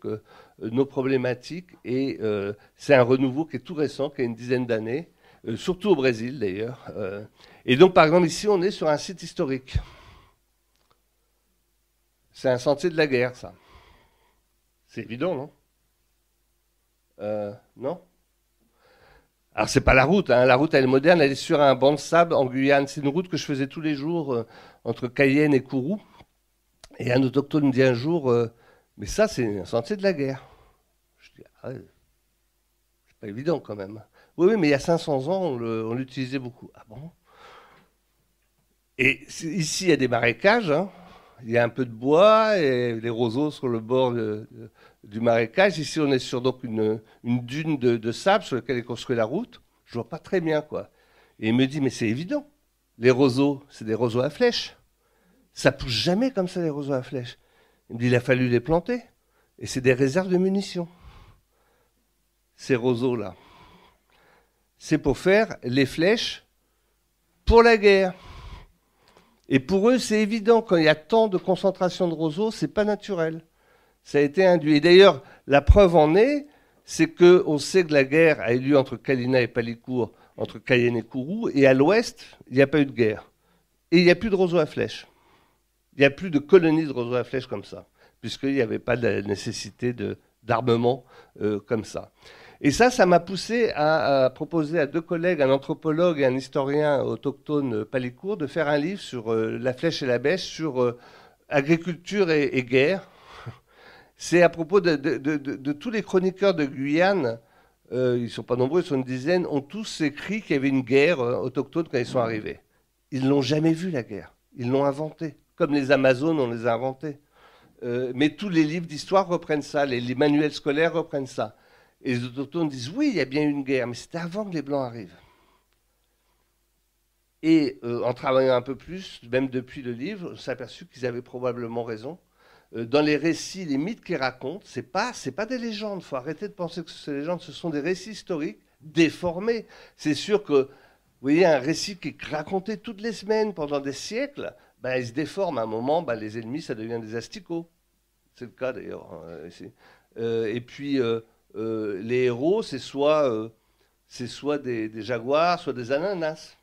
nos problématiques. Et c'est un renouveau qui est tout récent, qui a une dizaine d'années, surtout au Brésil, d'ailleurs. Et donc, par exemple, ici, on est sur un site historique. C'est un sentier de la guerre, ça. C'est évident, non? Non? Alors, c'est pas la route, hein. La route, elle est moderne, elle est sur un banc de sable en Guyane. C'est une route que je faisais tous les jours entre Cayenne et Kourou. Et un autochtone me dit un jour, mais ça, c'est un sentier de la guerre. Je dis, ah ouais, c'est pas évident quand même. Oui, mais il y a 500 ans, on l'utilisait beaucoup. Ah bon? Et ici, il y a des marécages, hein. Il y a un peu de bois et des roseaux sur le bord du marécage. Ici, on est sur donc une dune de sable sur laquelle est construite la route. Je vois pas très bien, quoi. Et il me dit, mais c'est évident. Les roseaux, c'est des roseaux à flèches. Ça pousse jamais comme ça, les roseaux à flèches. Il me dit, il a fallu les planter. Et c'est des réserves de munitions. Ces roseaux-là. C'est pour faire les flèches pour la guerre. Et pour eux, c'est évident, quand il y a tant de concentration de roseaux, c'est pas naturel. Ça a été induit. Et d'ailleurs, la preuve en est, c'est qu'on sait que la guerre a eu lieu entre Kalina et Palicourt, entre Cayenne et Kourou, et à l'ouest, il n'y a pas eu de guerre. Et il n'y a plus de roseaux à flèches. Il n'y a plus de colonies de roseaux à flèches comme ça, puisqu'il n'y avait pas de nécessité d'armement comme ça. Et ça m'a poussé à proposer à deux collègues, un anthropologue et un historien autochtone Palicourt, de faire un livre sur la flèche et la bêche, sur agriculture et guerre. C'est à propos de tous les chroniqueurs de Guyane, ils ne sont pas nombreux, ils sont une dizaine, ont tous écrit qu'il y avait une guerre autochtone quand ils sont arrivés. Ils ne l'ont jamais vue, la guerre. Ils l'ont inventée. Comme les Amazones, on les a inventées. Mais tous les livres d'histoire reprennent ça, les manuels scolaires reprennent ça. Et les autochtones disent, oui, il y a bien eu une guerre, mais c'était avant que les Blancs arrivent. Et en travaillant un peu plus, même depuis le livre, on s'est aperçu qu'ils avaient probablement raison. Dans les récits, les mythes qu'ils racontent, c'est pas des légendes. Il faut arrêter de penser que ces légendes, ce sont des récits historiques déformés. C'est sûr que, vous voyez, un récit qui est raconté toutes les semaines pendant des siècles, ben, ils se déforment. À un moment, ben, les ennemis, ça devient des asticots. C'est le cas d'ailleurs, hein, ici. Et puis, les héros, c'est soit des jaguars, soit des ananas.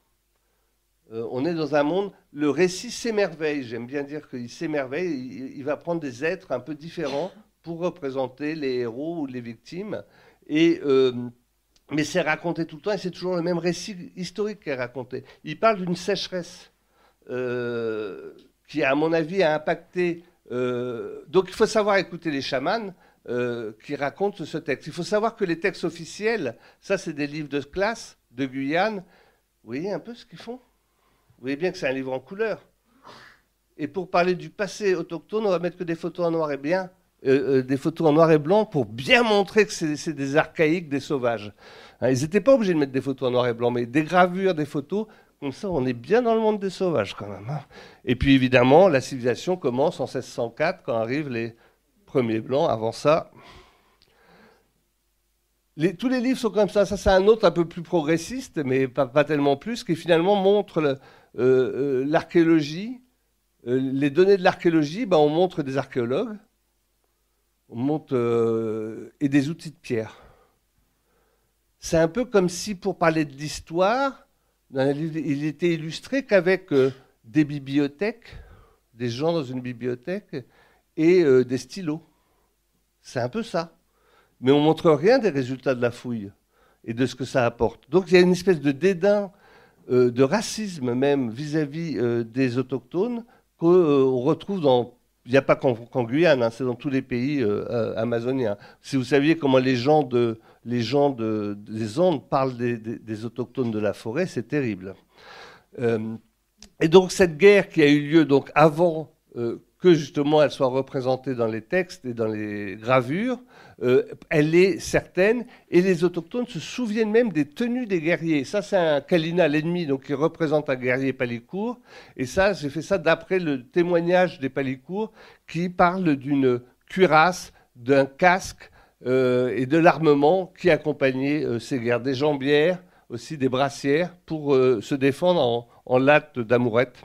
On est dans un monde, le récit s'émerveille, j'aime bien dire qu'il s'émerveille, il va prendre des êtres un peu différents pour représenter les héros ou les victimes. Mais c'est raconté tout le temps et c'est toujours le même récit historique qui est raconté. Il parle d'une sécheresse qui, à mon avis, a impacté... donc il faut savoir écouter les chamans qui racontent ce texte. Il faut savoir que les textes officiels, ça c'est des livres de classe de Guyane. Vous voyez un peu ce qu'ils font? Vous voyez bien que c'est un livre en couleur. Et pour parler du passé autochtone, on va mettre que des photos en noir et blanc, des photos en noir et blanc pour bien montrer que c'est des archaïques, des sauvages. Hein, ils n'étaient pas obligés de mettre des photos en noir et blanc, mais des gravures, des photos, comme ça on est bien dans le monde des sauvages quand même. Hein. Et puis évidemment, la civilisation commence en 1604 quand arrivent les premiers blancs. Avant ça, tous les livres sont comme ça. Ça c'est un autre un peu plus progressiste, mais pas tellement plus, qui finalement montre l'archéologie. Les données de l'archéologie, ben, on montre des archéologues, on montre et des outils de pierre. C'est un peu comme si, pour parler de l'histoire, il était illustré qu'avec des bibliothèques, des gens dans une bibliothèque et des stylos. C'est un peu ça. Mais on ne montre rien des résultats de la fouille et de ce que ça apporte. Donc il y a une espèce de dédain, de racisme même vis-à-vis des autochtones qu'on retrouve dans... Il n'y a pas qu'en Guyane, hein, c'est dans tous les pays amazoniens. Si vous saviez comment les gens des Andes parlent des autochtones de la forêt, c'est terrible. Et donc cette guerre qui a eu lieu donc avant que justement elle soit représentée dans les textes et dans les gravures, elle est certaine, et les autochtones se souviennent même des tenues des guerriers. Ça, c'est un Kalina, l'ennemi, donc qui représente un guerrier Palicourt. Et ça, j'ai fait ça d'après le témoignage des Palicourt, qui parle d'une cuirasse, d'un casque et de l'armement qui accompagnait ces guerres. Des jambières, aussi des brassières, pour se défendre en latte d'amourette,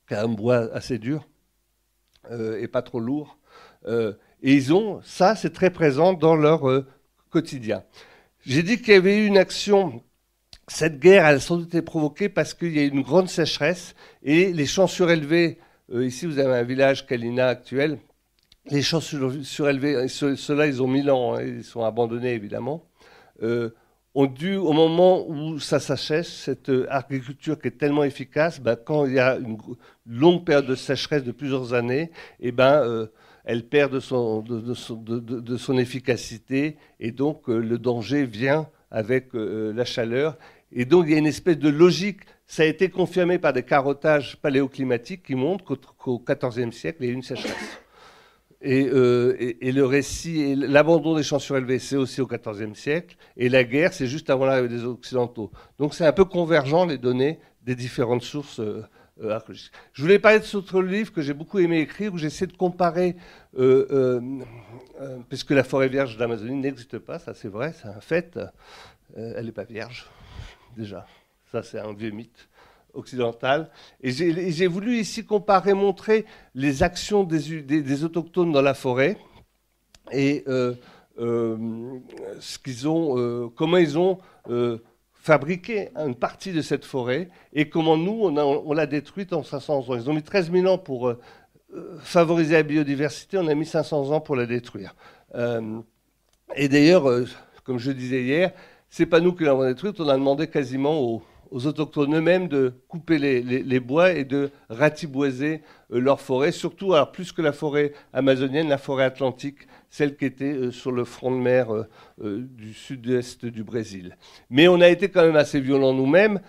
qui a un bois assez dur et pas trop lourd. Et ils ont, ça c'est très présent dans leur quotidien. J'ai dit qu'il y avait eu une action, cette guerre elle a sans doute été provoquée parce qu'il y a eu une grande sécheresse et les champs surélevés, ici vous avez un village Kalina actuel, les champs surélevés, ceux-là ils ont 1000 ans, hein, ils sont abandonnés évidemment, ont dû, au moment où ça s'achève, cette agriculture qui est tellement efficace, ben, quand il y a une longue période de sécheresse de plusieurs années, et elle perd de son efficacité et donc le danger vient avec la chaleur. Et donc il y a une espèce de logique, ça a été confirmé par des carottages paléoclimatiques qui montrent qu'au XIVe siècle, il y a eu une sécheresse. Et le récit, et l'abandon des champs surélevés, c'est aussi au XIVe siècle, et la guerre, c'est juste avant l'arrivée des Occidentaux. Donc c'est un peu convergent les données des différentes sources archéologiques. Je voulais parler de cet autre livre que j'ai beaucoup aimé écrire, où j'essaie de comparer, puisque la forêt vierge d'Amazonie n'existe pas, ça c'est vrai, c'est un fait, elle n'est pas vierge, déjà. Ça c'est un vieux mythe occidentale. Et j'ai voulu ici comparer, montrer les actions des autochtones dans la forêt et ce qu'ils ont, comment ils ont fabriqué une partie de cette forêt et comment nous, on l'a détruite en 500 ans. Ils ont mis 13 000 ans pour favoriser la biodiversité, on a mis 500 ans pour la détruire. Et d'ailleurs, comme je disais hier, c'est pas nous qui l'avons détruite, on a demandé quasiment aux autochtones eux-mêmes de couper les bois et de ratiboiser leur forêt, surtout, alors plus que la forêt amazonienne, la forêt atlantique, celle qui était sur le front de mer du sud-est du Brésil. Mais on a été quand même assez violents nous-mêmes,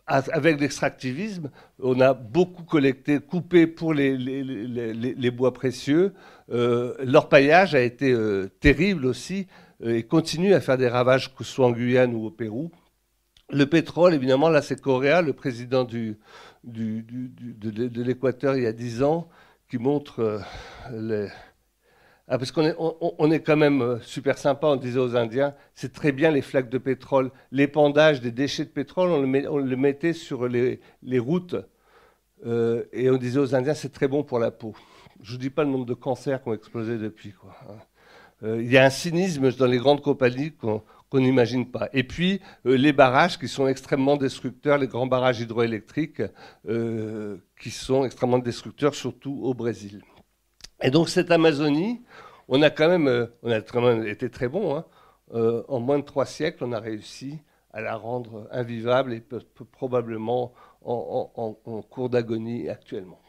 avec l'extractivisme, on a beaucoup collecté, coupé pour les bois précieux. L'orpaillage a été terrible aussi, et continue à faire des ravages, que ce soit en Guyane ou au Pérou. Le pétrole, évidemment, là c'est Correa, le président de l'Équateur il y a 10 ans, qui montre parce qu'on est quand même super sympa, on disait aux Indiens, c'est très bien les flaques de pétrole, l'épandage des déchets de pétrole, on le mettait sur les routes Et on disait aux Indiens, c'est très bon pour la peau. Je ne vous dis pas le nombre de cancers qui ont explosé depuis, quoi. Il y a un cynisme dans les grandes compagnies qu'on n'imagine pas. Et puis, les barrages qui sont extrêmement destructeurs, les grands barrages hydroélectriques qui sont extrêmement destructeurs, surtout au Brésil. Et donc, cette Amazonie, on a quand même été très bon. Hein. En moins de 3 siècles, on a réussi à la rendre invivable et probablement en cours d'agonie actuellement.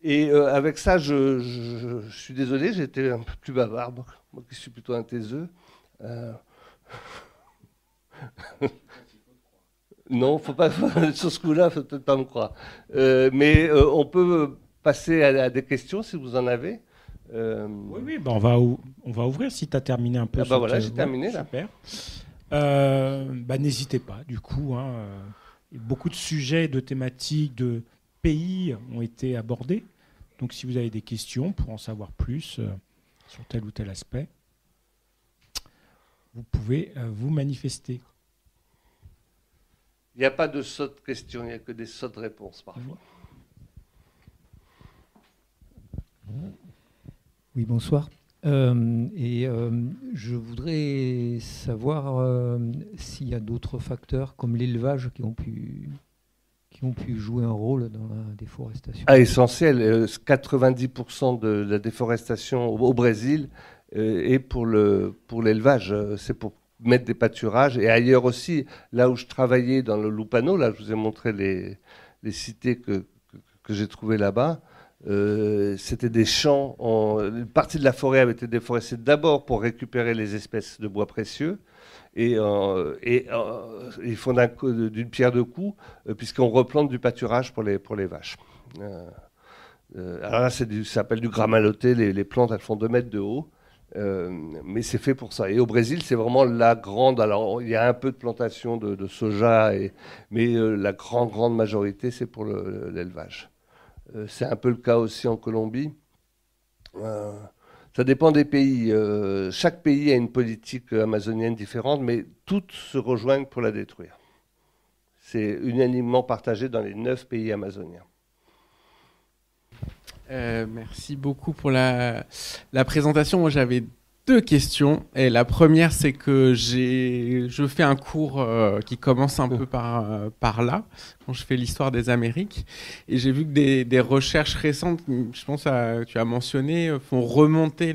Et avec ça, je suis désolé, j'ai été un peu plus bavard, moi qui suis plutôt un taiseux. Non, faut pas sur ce coup-là, faut peut-être pas me croire. Mais on peut passer à des questions si vous en avez. Oui, bah on va ouvrir si tu as terminé un peu. Ah bah voilà, j'ai terminé là. Super. N'hésitez pas, du coup. Hein, beaucoup de sujets, de thématiques, de pays ont été abordés. Donc si vous avez des questions pour en savoir plus sur tel ou tel aspect, vous pouvez vous manifester. Il n'y a pas de sottes questions, il n'y a que des sottes réponses parfois. Oui, bonsoir. Je voudrais savoir s'il y a d'autres facteurs comme l'élevage qui ont pu jouer un rôle dans la déforestation. Ah, essentiel. 90% de la déforestation au Brésil est pour l'élevage. C'est pour mettre des pâturages. Et ailleurs aussi, là où je travaillais dans le Lupano, là je vous ai montré les cités que j'ai trouvées là-bas, c'était des champs. Une partie de la forêt avait été déforestée d'abord pour récupérer les espèces de bois précieux. Et ils font d'une pierre deux coups, puisqu'on replante du pâturage pour les vaches. Alors là, ça s'appelle du gramaloté. Les plantes, elles font 2 mètres de haut. Mais c'est fait pour ça. Et au Brésil, c'est vraiment la grande. Alors, il y a un peu de plantation de soja, mais la grande majorité, c'est pour l'élevage. C'est un peu le cas aussi en Colombie. Ça dépend des pays. Chaque pays a une politique amazonienne différente, mais toutes se rejoignent pour la détruire. C'est unanimement partagé dans les 9 pays amazoniens. Merci beaucoup pour la présentation. Moi, j'avais 2 questions. Et la première, c'est que je fais un cours qui commence un peu par là, quand je fais l'histoire des Amériques. Et j'ai vu que des recherches récentes, je pense que tu as mentionné, font remonter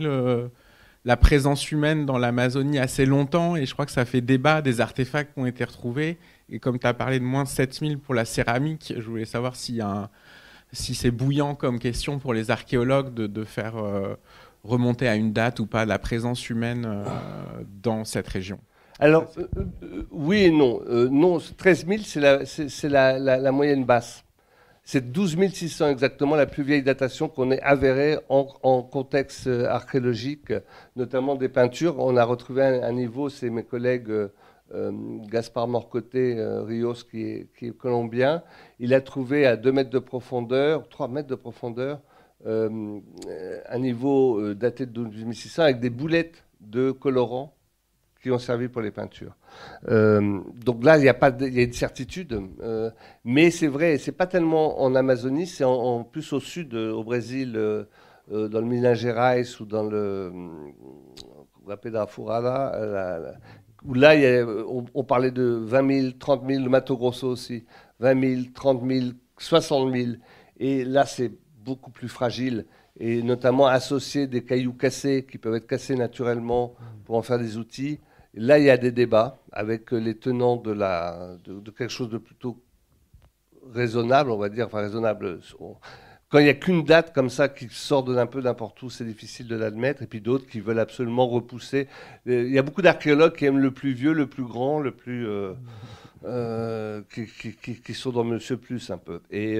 la présence humaine dans l'Amazonie assez longtemps. Et je crois que ça fait débat, des artefacts qui ont été retrouvés. Et comme tu as parlé de moins de 7000 pour la céramique, je voulais savoir si c'est bouillant comme question pour les archéologues de faire remonter à une date ou pas la présence humaine dans cette région. Alors, oui et non. Non, 13 000, c'est la moyenne basse. C'est 12 600 exactement, la plus vieille datation qu'on ait avérée en contexte archéologique, notamment des peintures. On a retrouvé un niveau, c'est mes collègues Gaspard Morcoté Rios, qui est colombien. Il a trouvé à 2 mètres de profondeur, 3 mètres de profondeur, un niveau daté de 12 600 avec des boulettes de colorants qui ont servi pour les peintures. Donc là, il y a une certitude, mais c'est vrai, c'est pas tellement en Amazonie, c'est en plus au sud, au Brésil, dans le Minas Gerais ou dans le Rapé da Furada, où là, on parlait de 20 000, 30 000, le Mato Grosso aussi, 20 000, 30 000, 60 000, et là, c'est beaucoup plus fragile, et notamment associer des cailloux cassés qui peuvent être cassés naturellement pour en faire des outils. Là, il y a des débats avec les tenants de quelque chose de plutôt raisonnable, on va dire, enfin raisonnable. Quand il n'y a qu'une date comme ça qui sort d'un peu n'importe où, c'est difficile de l'admettre, et puis d'autres qui veulent absolument repousser. Il y a beaucoup d'archéologues qui aiment le plus vieux, le plus grand, le plus... qui sont dans Monsieur Plus un peu. Et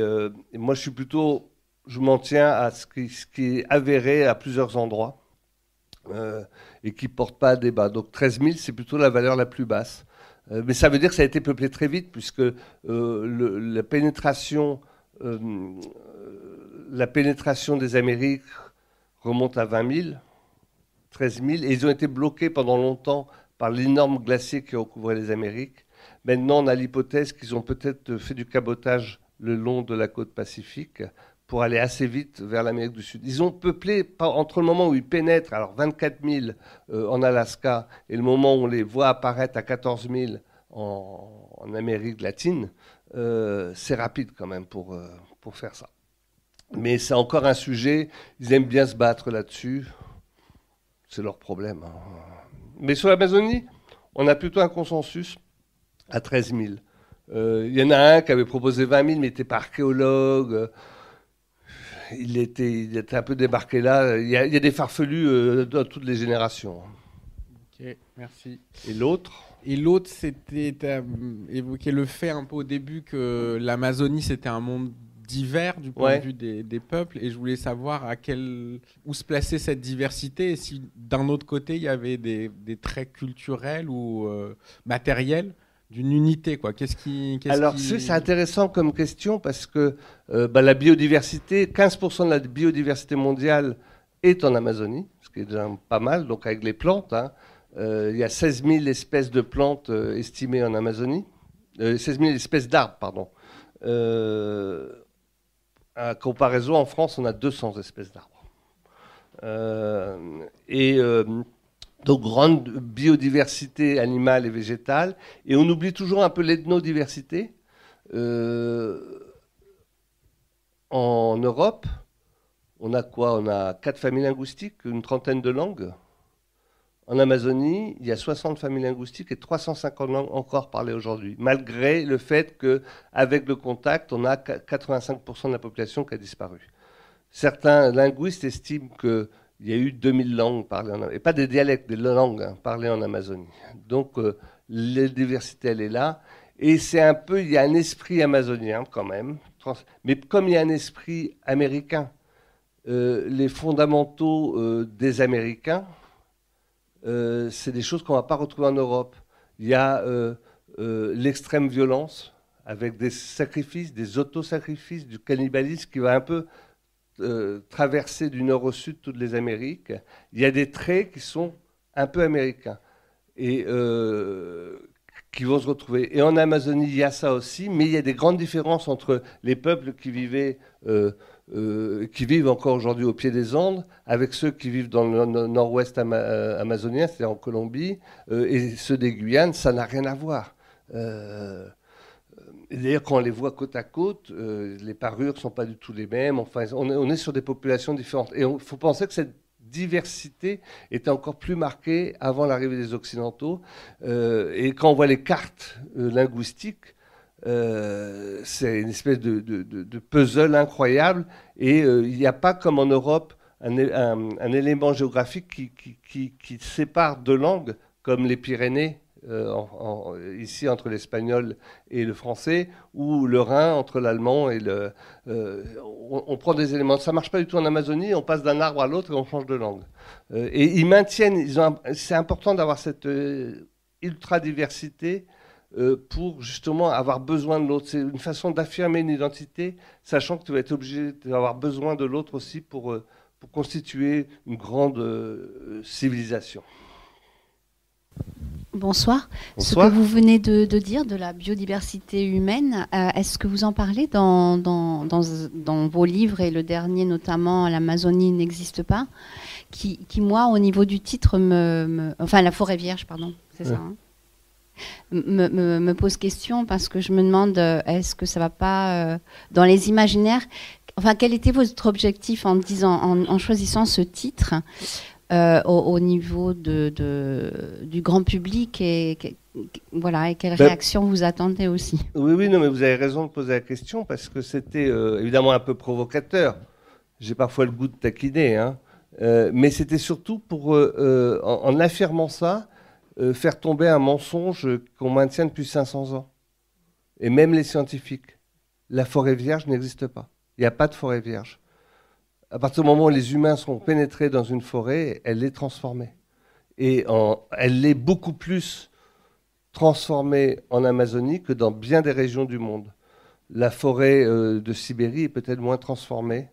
moi, je m'en tiens à ce qui est avéré à plusieurs endroits et qui ne porte pas à débat. Donc 13 000, c'est plutôt la valeur la plus basse. Mais ça veut dire que ça a été peuplé très vite, puisque la pénétration des Amériques remonte à 20 000, 13 000, et ils ont été bloqués pendant longtemps par l'énorme glacier qui recouvrait les Amériques. Maintenant, on a l'hypothèse qu'ils ont peut-être fait du cabotage le long de la côte pacifique pour aller assez vite vers l'Amérique du Sud. Ils ont peuplé, entre le moment où ils pénètrent, alors 24 000 en Alaska, et le moment où on les voit apparaître à 14 000 en Amérique latine, c'est rapide quand même pour faire ça. Mais c'est encore un sujet, ils aiment bien se battre là-dessus, c'est leur problème. Hein. Mais sur l'Amazonie, on a plutôt un consensus à 13 000. Il y en a un qui avait proposé 20 000, mais il n'était pas archéologue. Il était un peu débarqué là. Il y a des farfelus dans toutes les générations. Ok, merci. Et l'autre ? Et l'autre, c'était évoquer le fait un peu au début que l'Amazonie, c'était un monde divers du point de vue des peuples. Et je voulais savoir où se plaçait cette diversité et si d'un autre côté, il y avait des traits culturels ou matériels d'une unité, quoi. Alors, c'est intéressant comme question parce que la biodiversité, 15% de la biodiversité mondiale est en Amazonie, ce qui est déjà pas mal, donc avec les plantes. Hein. Il y a 16 000 espèces de plantes estimées en Amazonie, 16 000 espèces d'arbres, pardon. À comparaison, en France, on a 200 espèces d'arbres. Donc, grande biodiversité animale et végétale. Et on oublie toujours un peu l'ethnodiversité. En Europe, on a quoi? On a 4 familles linguistiques, une trentaine de langues. En Amazonie, il y a 60 familles linguistiques et 350 langues encore parlées aujourd'hui, malgré le fait qu'avec le contact, on a 85% de la population qui a disparu. Certains linguistes estiment qu'il y a eu 2000 langues parlées en Amazonie, et pas des dialectes, des langues parlées en Amazonie. Donc, la diversité, elle est là. Et c'est un peu, il y a un esprit amazonien quand même, mais comme il y a un esprit américain, les fondamentaux des Américains, c'est des choses qu'on ne va pas retrouver en Europe. Il y a l'extrême violence avec des sacrifices, des autosacrifices, du cannibalisme qui va un peu traverser du nord au sud toutes les Amériques. Il y a des traits qui sont un peu américains et qui vont se retrouver. Et en Amazonie, il y a ça aussi, mais il y a des grandes différences entre les peuples qui vivent encore aujourd'hui au pied des Andes, avec ceux qui vivent dans le nord-ouest amazonien, c'est-à-dire en Colombie, et ceux des Guyanes, ça n'a rien à voir. D'ailleurs, quand on les voit côte à côte, les parures ne sont pas du tout les mêmes. Enfin, on est sur des populations différentes. Et il faut penser que cette diversité était encore plus marquée avant l'arrivée des Occidentaux. Et quand on voit les cartes linguistiques, c'est une espèce de puzzle incroyable. Et il n'y a pas, comme en Europe, un élément géographique qui sépare deux langues, comme les Pyrénées, ici entre l'espagnol et le français, ou le Rhin entre l'allemand et le... on prend des éléments. Ça ne marche pas du tout en Amazonie, on passe d'un arbre à l'autre et on change de langue. Et ils maintiennent... c'est important d'avoir cette ultra-diversité pour justement avoir besoin de l'autre. C'est une façon d'affirmer une identité, sachant que tu vas être obligé d'avoir besoin de l'autre aussi pour constituer une grande civilisation. Bonsoir. Bonsoir. Ce que vous venez de dire de la biodiversité humaine, est-ce que vous en parlez dans vos livres, et le dernier notamment, l'Amazonie n'existe pas, qui moi, au niveau du titre, enfin la forêt vierge, pardon, c'est ça, hein, me pose question, parce que je me demande, est-ce que ça ne va pas dans les imaginaires, enfin quel était votre objectif en choisissant ce titre au niveau du grand public, et quelle réaction vous attendez aussi? Oui, non, mais vous avez raison de poser la question, parce que c'était évidemment un peu provocateur. J'ai parfois le goût de taquiner, hein, mais c'était surtout pour, en affirmant ça, faire tomber un mensonge qu'on maintient depuis 500 ans. Et même les scientifiques. La forêt vierge n'existe pas. Il n'y a pas de forêt vierge. À partir du moment où les humains sont pénétrés dans une forêt, elle est transformée. Et elle est beaucoup plus transformée en Amazonie que dans bien des régions du monde. La forêt de Sibérie est peut-être moins transformée,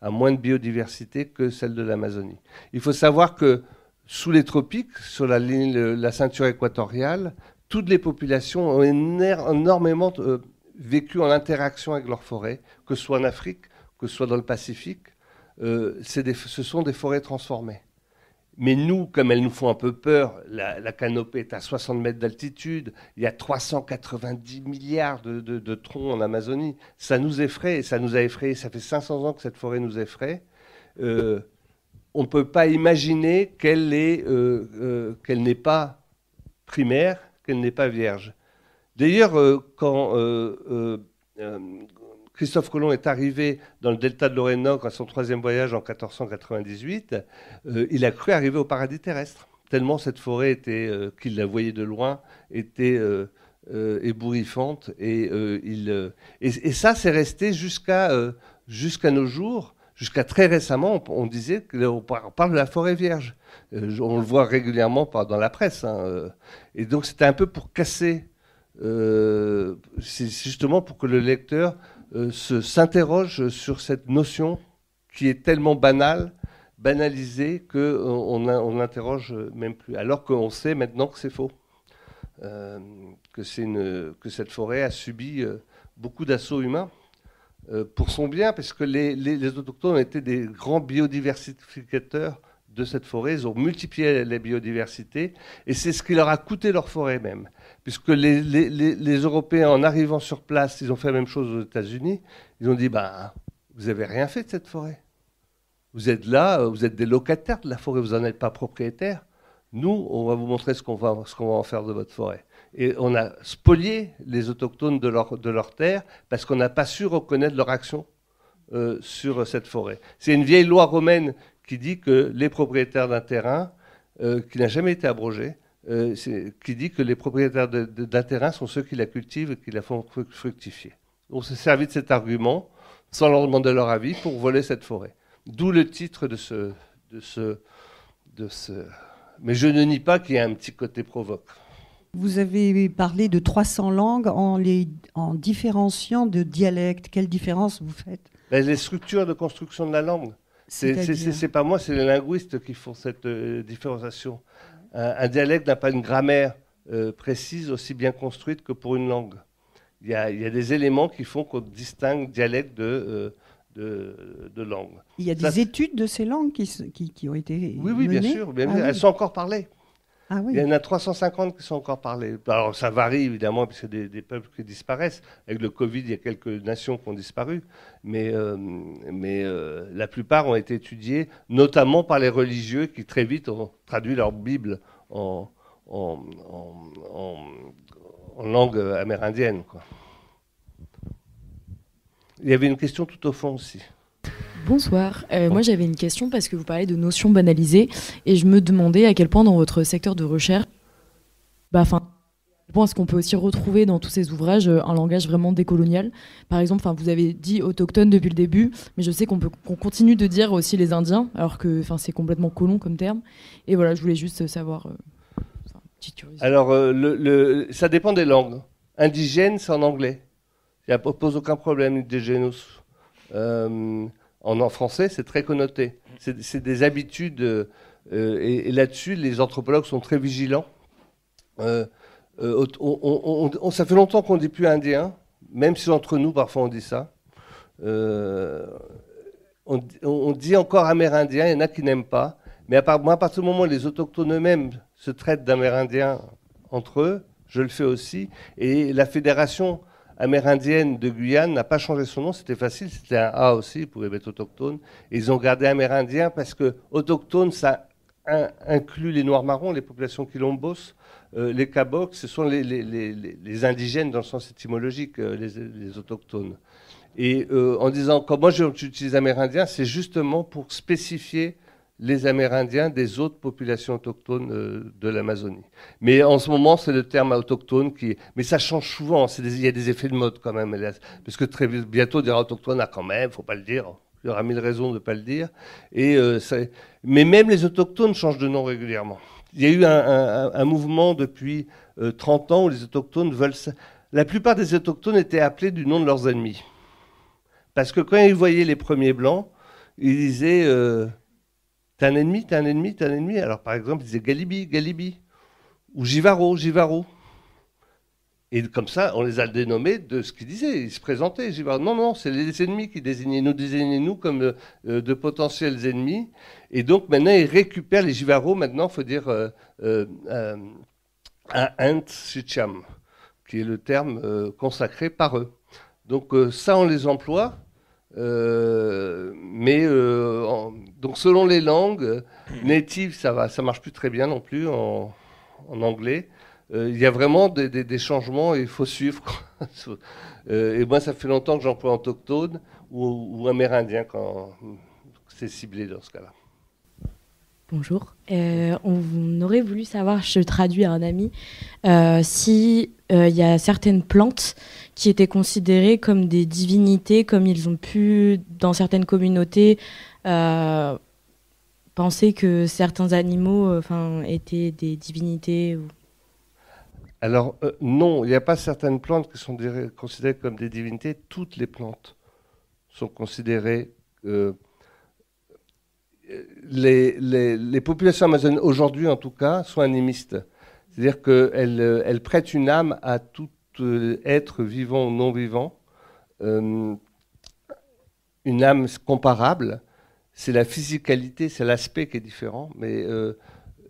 a moins de biodiversité que celle de l'Amazonie. Il faut savoir que sous les tropiques, sur la ceinture équatoriale, toutes les populations ont énormément vécu en interaction avec leur forêt, que ce soit en Afrique, que ce soit dans le Pacifique. Ce sont des forêts transformées. Mais nous, comme elles nous font un peu peur, la canopée est à 60 mètres d'altitude, il y a 390 milliards de troncs en Amazonie. Ça nous effraie, et ça nous a effrayés. Ça fait 500 ans que cette forêt nous effraie. On ne peut pas imaginer qu'elle n'est pas primaire, qu'elle n'est pas vierge. D'ailleurs, quand Christophe Colomb est arrivé dans le delta de l'Orénoque à son 3e voyage en 1498, il a cru arriver au paradis terrestre. Tellement cette forêt était, qu'il la voyait de loin, était ébouriffante. Et ça, c'est resté jusqu'à nos jours. Jusqu'à très récemment, on disait qu'on parle de la forêt vierge. On le voit régulièrement dans la presse. Hein. Et donc, c'était un peu pour casser. C'est justement pour que le lecteur s'interroge sur cette notion qui est tellement banalisée qu'on n'interroge même plus. Alors qu'on sait maintenant que c'est faux. Que cette forêt a subi beaucoup d'assauts humains. Pour son bien, parce que les autochtones ont été des grands biodiversificateurs de cette forêt. Ils ont multiplié la biodiversité, et c'est ce qui leur a coûté leur forêt même. Puisque les Européens, en arrivant sur place, ils ont fait la même chose aux États-Unis. Ils ont dit, vous n'avez rien fait de cette forêt. Vous êtes là, vous êtes des locataires de la forêt, vous n'en êtes pas propriétaires. Nous, on va vous montrer ce qu'on va en faire de votre forêt. Et on a spolié les autochtones de leur terre parce qu'on n'a pas su reconnaître leur action sur cette forêt. C'est une vieille loi romaine qui dit que les propriétaires d'un terrain, qui n'a jamais été abrogé, qui dit que les propriétaires d'un terrain sont ceux qui la cultivent et qui la font fructifier. On s'est servi de cet argument, sans leur demander leur avis, pour voler cette forêt. D'où le titre de ce... Mais je ne nie pas qu'il y a un petit côté provoque. Vous avez parlé de 300 langues en différenciant de dialectes. Quelle différence vous faites? Les structures de construction de la langue. C'est pas moi, c'est les linguistes qui font cette différenciation. Un dialecte n'a pas une grammaire précise, aussi bien construite que pour une langue. Il y a des éléments qui font qu'on distingue dialecte de langue. Il y a des études de ces langues qui ont été Oui, bien sûr. Elles sont encore parlées. Ah, oui. Il y en a 350 qui sont encore parlées. Alors ça varie évidemment, puisque des peuples qui disparaissent. Avec le Covid, il y a quelques nations qui ont disparu. Mais la plupart ont été étudiées, notamment par les religieux qui très vite ont traduit leur Bible en langue amérindienne, quoi. Il y avait une question tout au fond aussi. Bonsoir. Moi, j'avais une question parce que vous parlez de notions banalisées et je me demandais à quel point dans votre secteur de recherche, à quel point est-ce qu'on peut aussi retrouver dans tous ces ouvrages un langage vraiment décolonial. Par exemple, vous avez dit autochtone depuis le début, mais je sais qu'on continue de dire aussi les Indiens, alors que c'est complètement colon comme terme. Et voilà, je voulais juste savoir. Petite curiosité. Alors, ça dépend des langues. Indigène, c'est en anglais. Il ne pose aucun problème, indigénus. En français, c'est très connoté. C'est des habitudes. Et là-dessus, les anthropologues sont très vigilants. Ça fait longtemps qu'on ne dit plus indien, même si entre nous, parfois, on dit ça. On dit encore amérindien, il y en a qui n'aiment pas. Mais à partir du moment où les autochtones eux-mêmes se traitent d'amérindiens entre eux, je le fais aussi. Et la fédération amérindienne de Guyane n'a pas changé son nom, c'était facile, c'était un A aussi, ils pouvaient mettre autochtone. Et ils ont gardé amérindien parce que autochtone, ça inclut les Noirs marrons, les populations quilombos, les Cabocs, ce sont les indigènes dans le sens étymologique, les autochtones. Et en disant, quand moi j'utilise amérindien, c'est justement pour spécifier les Amérindiens des autres populations autochtones de l'Amazonie. Mais en ce moment, c'est le terme autochtone qui... Mais ça change souvent, il y a des effets de mode quand même. Parce que très bientôt, on dira autochtone, quand même, il ne faut pas le dire. Il y aura 1000 raisons de ne pas le dire. Mais même les autochtones changent de nom régulièrement. Il y a eu un mouvement depuis 30 ans où les autochtones veulent... La plupart des autochtones étaient appelés du nom de leurs ennemis. Parce que quand ils voyaient les premiers blancs, ils disaient... T'es un ennemi, t'es un ennemi, t'es un ennemi. Alors, par exemple, ils disaient Galibi, Galibi. Ou Jivaro, Jivaro. Et comme ça, on les a dénommés de ce qu'ils disaient. Ils se présentaient. Je dis, non, c'est les ennemis qui désignaient. Nous désignaient nous comme de potentiels ennemis. Et donc maintenant, ils récupèrent les Jivaro. Maintenant, il faut dire Ant Shicham, qui est le terme consacré par eux. Donc ça, on les emploie. Donc selon les langues natives, ça marche plus très bien non plus en anglais. Il y a vraiment des changements et il faut suivre. Et moi, ça fait longtemps que j'emploie autochtone ou amérindien quand c'est ciblé dans ce cas-là. Bonjour. On aurait voulu savoir, je traduis à un ami, si il y a certaines plantes qui étaient considérées comme des divinités, comme ils ont pu, dans certaines communautés, penser que certains animaux étaient des divinités ou... Alors, non, il n'y a pas certaines plantes qui sont considérées comme des divinités. Toutes les plantes sont considérées... les populations amazoniennes, aujourd'hui en tout cas, sont animistes. C'est-à-dire qu'elles prêtent une âme à tout être vivant ou non vivant. Une âme comparable, c'est la physicalité, c'est l'aspect qui est différent, mais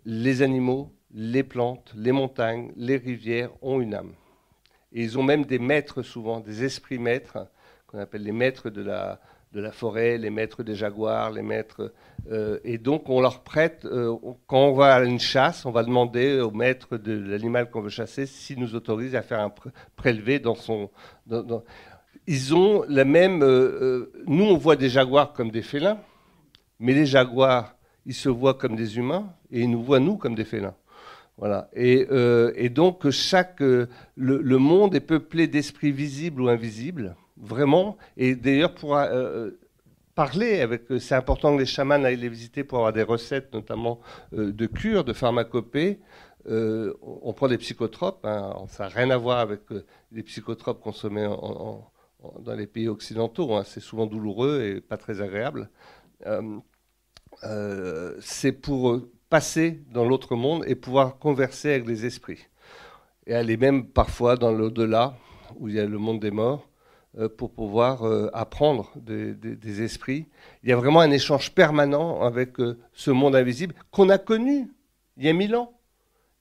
les animaux, les plantes, les montagnes, les rivières ont une âme. Et ils ont même des maîtres souvent, des esprits maîtres, qu'on appelle les maîtres de la forêt, les maîtres des jaguars, les maîtres... et donc on leur prête, quand on va à une chasse, on va demander au maître de l'animal qu'on veut chasser s'il nous autorise à faire un prélevé dans son... Ils ont la même... nous, on voit des jaguars comme des félins, mais les jaguars, ils se voient comme des humains et ils nous voient, nous, comme des félins. Voilà. Et donc, le monde est peuplé d'esprits visibles ou invisibles, vraiment. Et d'ailleurs, pour parler avec... C'est important que les chamans aillent les visiter pour avoir des recettes, notamment de cure, de pharmacopée. On prend des psychotropes. Hein, ça n'a rien à voir avec les psychotropes consommés dans les pays occidentaux. Hein, c'est souvent douloureux et pas très agréable. C'est pour... passer dans l'autre monde et pouvoir converser avec les esprits. Et aller même parfois dans l'au-delà, où il y a le monde des morts, pour pouvoir apprendre des esprits. Il y a vraiment un échange permanent avec ce monde invisible qu'on a connu il y a 1000 ans.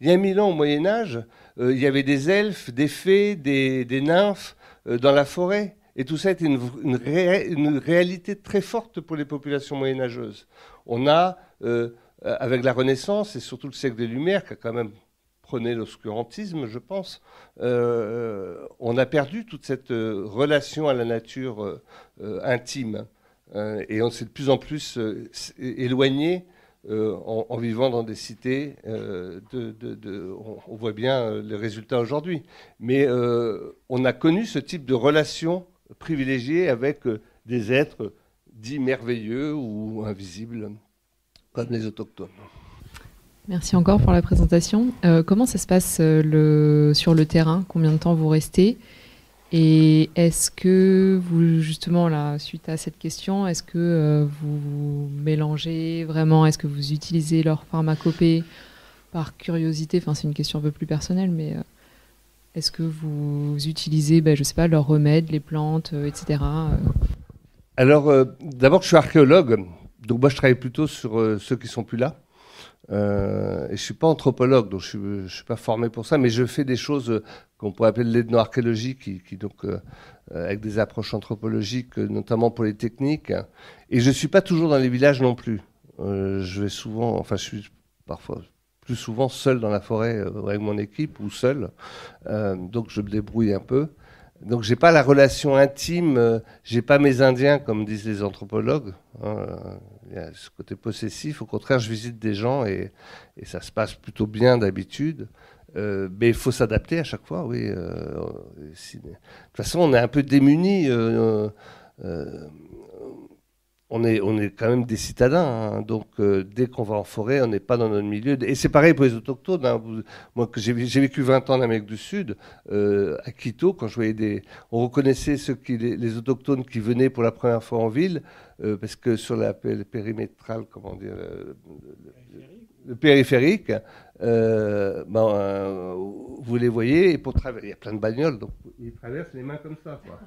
Il y a 1000 ans, au Moyen-Âge, il y avait des elfes, des fées, des nymphes dans la forêt. Et tout ça était une réalité très forte pour les populations moyenâgeuses. On a... avec la Renaissance et surtout le siècle des Lumières, qui a quand même prôné l'obscurantisme, je pense, on a perdu toute cette relation à la nature intime. Et on s'est de plus en plus éloigné en vivant dans des cités. On voit bien les résultats aujourd'hui. Mais on a connu ce type de relation privilégiée avec des êtres dits merveilleux ou invisibles, comme les autochtones. Merci encore pour la présentation. Comment ça se passe sur le terrain? Combien de temps vous restez? Et est-ce que vous, justement, là, suite à cette question, est-ce que vous mélangez vraiment? Est-ce que vous utilisez leur pharmacopée par curiosité? Enfin, c'est une question un peu plus personnelle, mais est-ce que vous utilisez, je ne sais pas, leurs remèdes, les plantes, etc. Alors, d'abord, je suis archéologue. Donc moi, je travaille plutôt sur ceux qui sont plus là. Et je suis pas anthropologue, donc je suis pas formé pour ça, mais je fais des choses qu'on pourrait appeler l'ethnoarchéologie, qui donc avec des approches anthropologiques, notamment polytechniques. Et je suis pas toujours dans les villages non plus. Je vais souvent, enfin, je suis parfois plus souvent seul dans la forêt avec mon équipe ou seul. Donc je me débrouille un peu. Donc j'ai pas la relation intime, j'ai pas mes Indiens comme disent les anthropologues. Il y a ce côté possessif. Au contraire, je visite des gens et ça se passe plutôt bien d'habitude. Mais il faut s'adapter à chaque fois, oui. De toute façon, on est un peu démunis. on est quand même des citadins, hein. Donc dès qu'on va en forêt, on n'est pas dans notre milieu. Et c'est pareil pour les autochtones, hein. Moi, j'ai vécu 20 ans en Amérique du Sud, à Quito, quand je voyais on reconnaissait les autochtones qui venaient pour la première fois en ville, parce que sur le périmétral, comment dire, le périphérique, vous les voyez, et pour traverser, il y a plein de bagnoles, donc ils traversent les mains comme ça, quoi.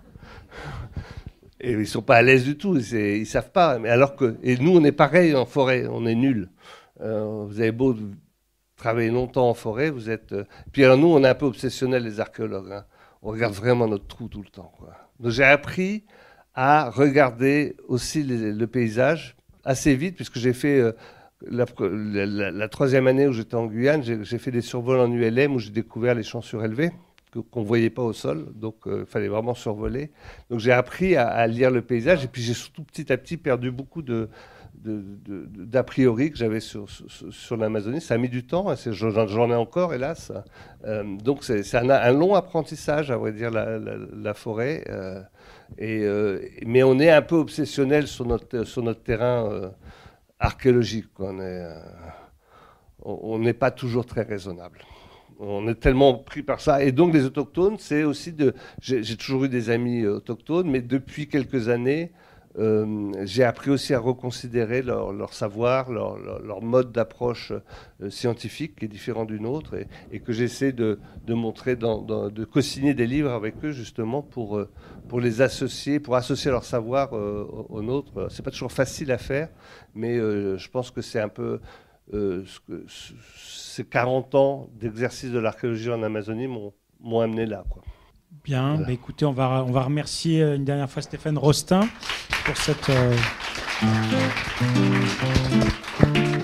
Et ils ne sont pas à l'aise du tout, ils ne savent pas. Mais et nous, on est pareil en forêt, on est nuls. Vous avez beau travailler longtemps en forêt, vous êtes... Puis alors nous, on est un peu obsessionnels, les archéologues, hein. On regarde vraiment notre trou tout le temps, quoi. Donc j'ai appris à regarder aussi le paysage assez vite, puisque j'ai fait... la troisième année où j'étais en Guyane, j'ai fait des survols en ULM où j'ai découvert les champs surélevés qu'on ne voyait pas au sol, donc il fallait vraiment survoler. Donc j'ai appris à lire le paysage, et puis j'ai surtout petit à petit perdu beaucoup d'a priori que j'avais sur l'Amazonie. Ça a mis du temps, j'en ai encore, hélas. Donc c'est un long apprentissage, à vrai dire, la forêt. Mais on est un peu obsessionnel sur notre terrain archéologique. On n'est pas toujours très raisonnable. On est tellement pris par ça. Et donc, les autochtones, c'est aussi j'ai toujours eu des amis autochtones, mais depuis quelques années, j'ai appris aussi à reconsidérer leur savoir, leur mode d'approche scientifique qui est différent du nôtre, et que j'essaie de montrer, de co-signer des livres avec eux, justement, pour les associer, pour associer leur savoir au nôtre. C'est pas toujours facile à faire, mais je pense que c'est un peu... ces 40 ans d'exercice de l'archéologie en Amazonie m'ont amené là, quoi. Bien, voilà. Écoutez, on va remercier une dernière fois Stéphane Rostin pour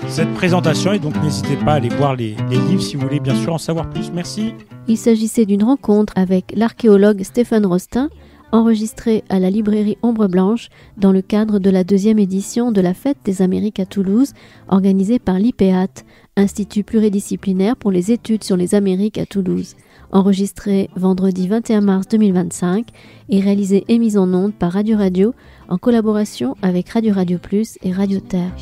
cette présentation, et donc n'hésitez pas à aller voir les livres si vous voulez bien sûr en savoir plus. Merci. Il s'agissait d'une rencontre avec l'archéologue Stéphane Rostin, enregistrée à la librairie Ombre Blanche dans le cadre de la 2e édition de la Fête des Amériques à Toulouse, organisée par l'IPEAT, Institut pluridisciplinaire pour les études sur les Amériques à Toulouse, enregistrée vendredi 21 mars 2025 et réalisée et mise en onde par Radio Radio en collaboration avec Radio Radio Plus et Radio Terre.